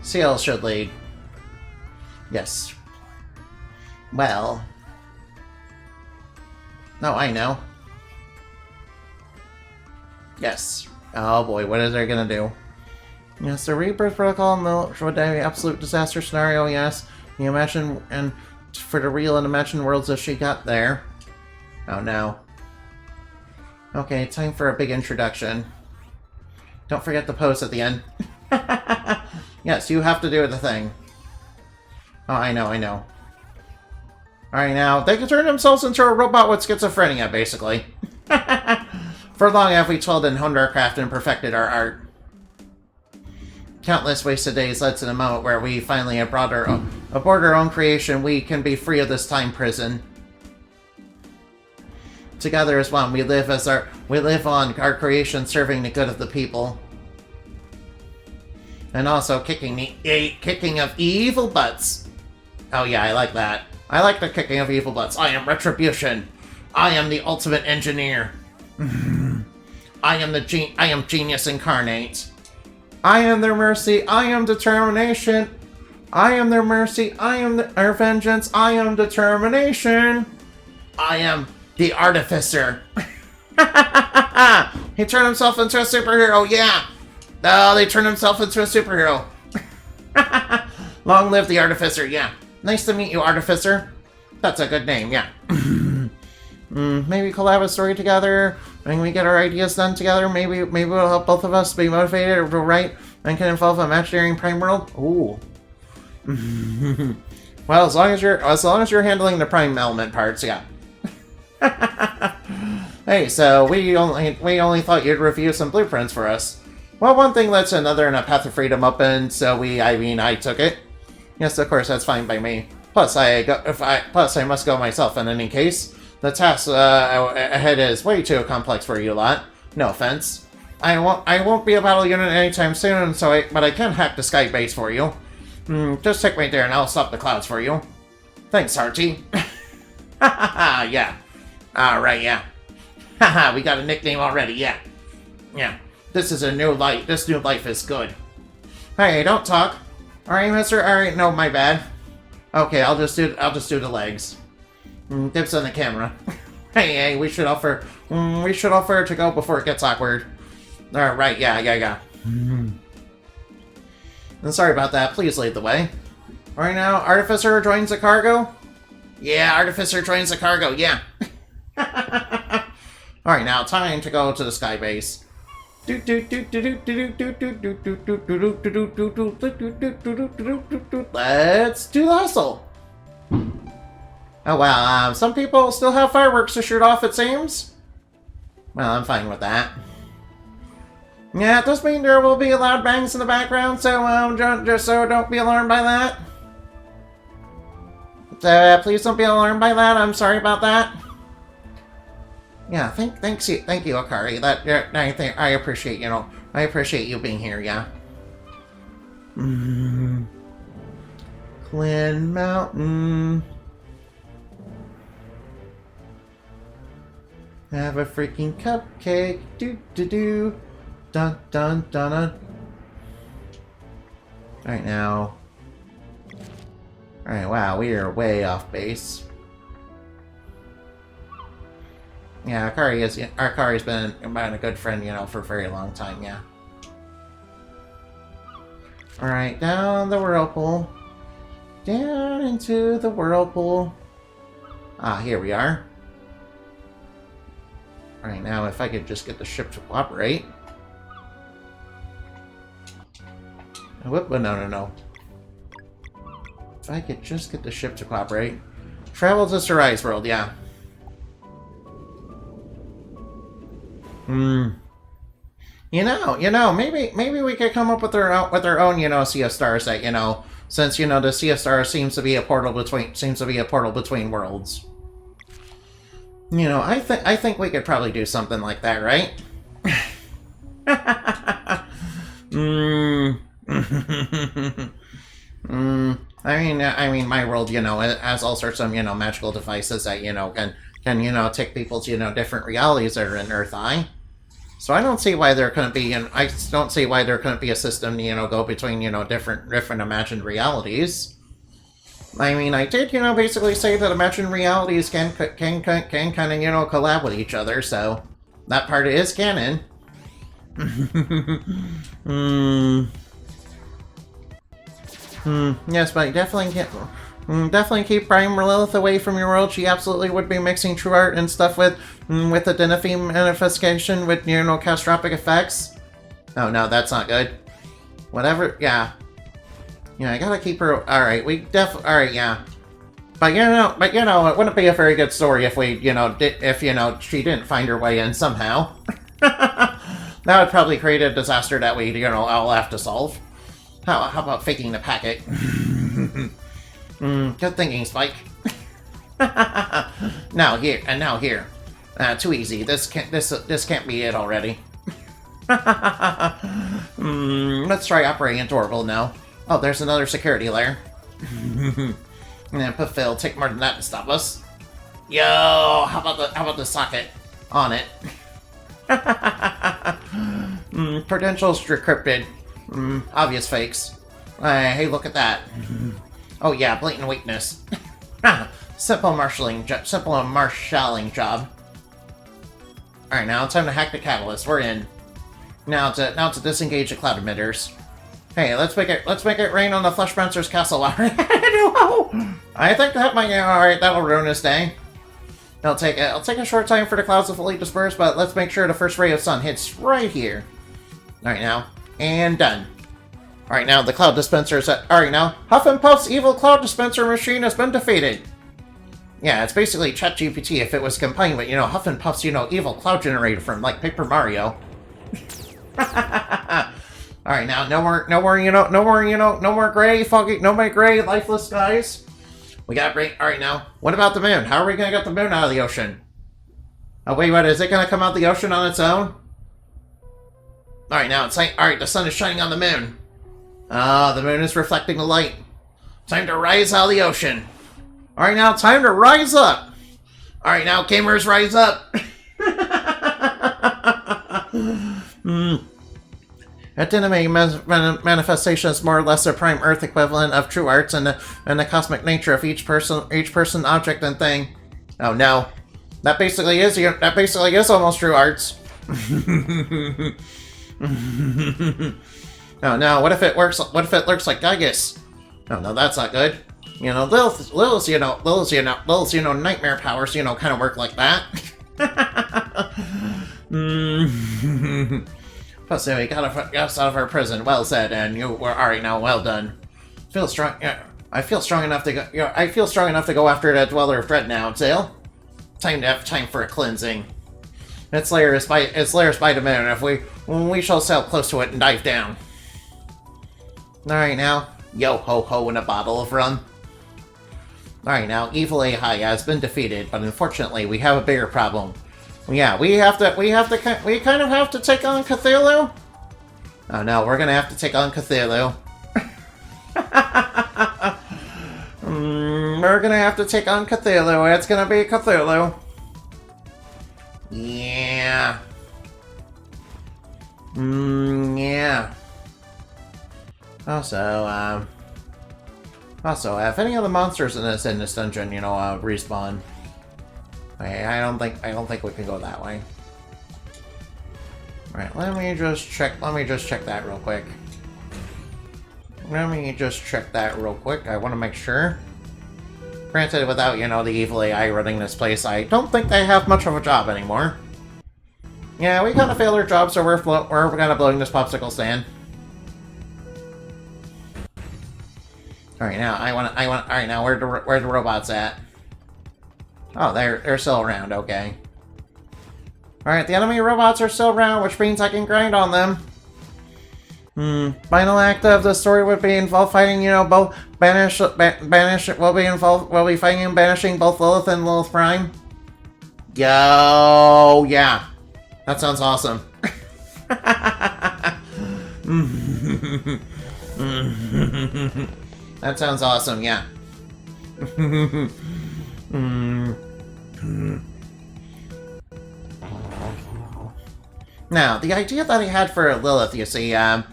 CL should lead. Yes. Well. No, I know. Yes. Oh boy, what is they gonna do? Yes, the rebirth protocol would be absolute disaster scenario, yes. You imagine, and for the real and imagined worlds if she got there. Oh no. Okay, time for a big introduction. Don't forget the pose at the end. Yes, you have to do the thing. Oh, I know. Alright, now, they can turn themselves into a robot with schizophrenia, basically. For long have we toiled and honed our craft and perfected our art. Countless wasted days led to the moment where we finally aboard our own creation. We can be free of this time prison. Together as one, we live on our creation, serving the good of the people, and also kicking of evil butts. Oh yeah, I like that. I like the kicking of evil butts. I am retribution. I am the ultimate engineer. I am genius incarnate. I am their mercy. I am determination. I am their mercy. I am our vengeance. I am determination. I am the artificer. He turned himself into a superhero. Yeah. Oh, they turned himself into a superhero. Long live the artificer. Yeah. Nice to meet you, artificer. That's a good name. Yeah. Maybe collab a story together, and we get our ideas done together. Maybe it'll help both of us be motivated to write and can involve a imaginary prime world. Ooh. Well, as long as you're handling the prime element parts, yeah. Hey, so we only thought you'd review some blueprints for us. Well, one thing led to another, and a path of freedom opened. So I took it. Yes, of course, that's fine by me. Plus, I must go myself in any case. The task ahead is way too complex for you lot. No offense. I won't be a battle unit anytime soon, but I can hack the sky base for you. Just take me there and I'll stop the clouds for you. Thanks, Archie. Haha, yeah. Alright, yeah. Haha, we got a nickname already, yeah. Yeah. This is a new life. This new life is good. Hey, don't talk. Alright, mister? Alright, no, my bad. Okay, I'll just do the legs. Dips on the camera. Hey, we should offer to go before it gets awkward. Alright, yeah. And sorry about that, please lead the way. Alright now, Artificer joins the cargo? Yeah, Artificer joins the cargo, yeah. Alright now, time to go to the sky base. Let's do the hustle. Oh wow, some people still have fireworks to shoot off, it seems. Well, I'm fine with that. Yeah, it does mean there will be loud bangs in the background, so just so don't be alarmed by that. Please don't be alarmed by that. I'm sorry about that. Yeah, thank you, Akari. I appreciate, I appreciate you being here. Yeah. Glen Mountain. Have a freaking cupcake. Do. Dun dun dun dun. Alright now. Alright, wow, we are way off base. Yeah, Akari's been a good friend, for a very long time, yeah. Alright, down the whirlpool. Down into the whirlpool. Ah, here we are. Alright, now if I could just get the ship to cooperate. Whoop, no. If I could just get the ship to cooperate. Travel to Sarai's world, yeah. Maybe we could come up with our own, Sea of Stars that, since, the Sea of Stars seems to be a portal between worlds. I think we could probably do something like that, right? I mean, my world, has all sorts of, magical devices that, can take people to, different realities that are in Earth Eye. So I don't see why there couldn't be, a system, go between, different imagined realities. I mean, I did, basically say that imagined realities can kind of, collab with each other, so that part is canon. Yes, but definitely keep Prime Lilith away from your world. She absolutely would be mixing true art and stuff with the Denethine manifestation with, catastrophic effects. Oh no, that's not good. Whatever, yeah. Yeah, I gotta keep her. Alright, alright, yeah. But it wouldn't be a very good story if we, if she didn't find her way in somehow. That would probably create a disaster that we, all have to solve. How about faking the packet? Good thinking, Spike. Now here. Too easy. This can't be it already. Let's try operating adorable now. Oh, there's another security layer. Phil, take more than that to stop us. Yo, how about the socket on it? Credentials decrypted. Obvious fakes. Hey, look at that. Oh yeah, blatant weakness. Simple marshalling job. Alright, now it's time to hack the catalyst. We're in. Now to disengage the cloud emitters. Hey, let's make it rain on the Flesh Monster's castle. No! I think that might alright, that'll ruin his day. It'll take a short time for the clouds to fully disperse, but let's make sure the first ray of sun hits right here. Alright now. And done. Alright, now the cloud dispenser is at... Alright, now, Huff and Puff's evil cloud dispenser machine has been defeated. Yeah, it's basically ChatGPT if it was combined with, Huff and Puff's, evil cloud generator from, like, Paper Mario. Alright, now, no more gray, foggy, no more gray, lifeless skies. We got rain. Alright, now, what about the moon? How are we gonna get the moon out of the ocean? Oh, wait, what? Is it gonna come out the ocean on its own? Alright, now, it's like, alright, the sun is shining on the moon. Ah, the moon is reflecting the light. Time to rise out of the ocean. Alright, now, time to rise up. Alright, now, gamers, rise up. Anime manifestation is more or less a prime Earth equivalent of true arts and the cosmic nature of each person, object, and thing. Oh no, that basically is almost true arts. Oh no, what if it works? What if it looks like Gygus? Oh no, that's not good. Lil's nightmare powers, kind of work like that. Plus, we got us out of our prison. Well said, and you were alright now. Well done. Feel strong. I feel strong enough to go. I feel strong enough to go after that Dweller of Dread now, Zale. Time for a cleansing. Its lair is by the moon. If we shall sail close to it and dive down. Alright now, yo ho ho and a bottle of rum. Alright now, Evil AI has been defeated, but unfortunately we have a bigger problem. Yeah, we kind of have to take on Cthulhu? Oh no, we're gonna have to take on Cthulhu. We're gonna have to take on Cthulhu. It's gonna be Cthulhu. Yeah. Yeah. Also, if any of the monsters in this dungeon, respawn. Okay, I don't think we can go that way. Right, let me just check that real quick. I want to make sure. Granted, without, the evil AI running this place, I don't think they have much of a job anymore. Yeah, we kind of failed our job, so we're kind of blowing this popsicle stand. Alright, now, alright, now, where the robots at? Oh, they're still around, okay. Alright, the enemy robots are still around, which means I can grind on them. Final act of the story would be involved fighting, we'll be fighting and banishing both Lilith and Lilith Prime. Yo, yeah. That sounds awesome. That sounds awesome, yeah. Now, the idea that he had for Lilith, you see, have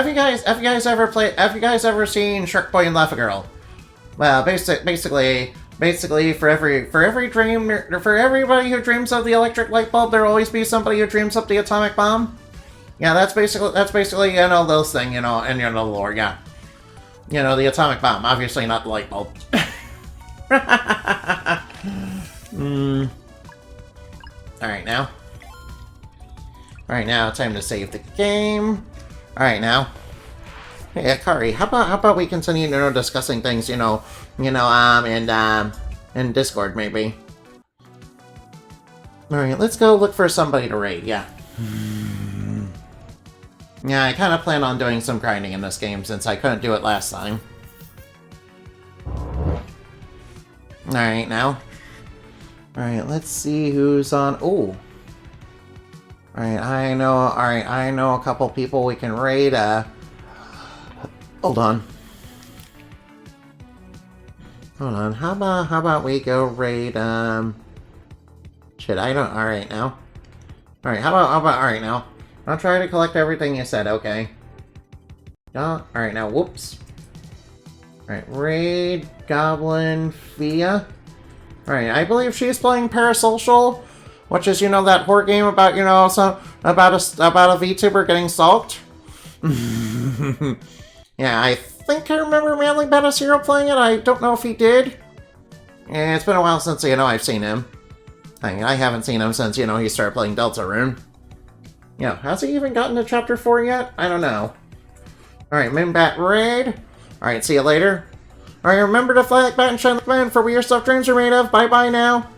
you guys ever seen Shark Boy and Laugh Girl? Well, basically, for everybody who dreams of the electric light bulb, there'll always be somebody who dreams of the atomic bomb. Yeah, that's basically Lilith's thing, in the lore, yeah. The atomic bomb, obviously not the light bulb. Alright now, time to save the game. Alright now. Hey, Akari, how about we continue, discussing things, in Discord, maybe. Alright, let's go look for somebody to raid, yeah. Yeah, I kind of plan on doing some grinding in this game since I couldn't do it last time. Alright, now. Alright, let's see who's on... Ooh. Alright, I know a couple people we can raid, Hold on. How about we go raid, Shit, I don't... Alright, now. Alright, how about... Alright, now. I'll try to collect everything you said, okay. Alright, now, whoops. Alright, raid Goblin Fia. Alright, I believe she's playing Parasocial, which is, that horror game about, about a VTuber getting stalked. Yeah, I think I remember Manly Badass Hero playing it. I don't know if he did. Yeah, it's been a while since, I've seen him. I haven't seen him since, he started playing Deltarune. Yeah, has he even gotten to Chapter 4 yet? I don't know. Alright, Moonbat Raid. Alright, see you later. Alright, remember to fly like bat and shine like man for what your soft dreams are made of. Bye-bye now.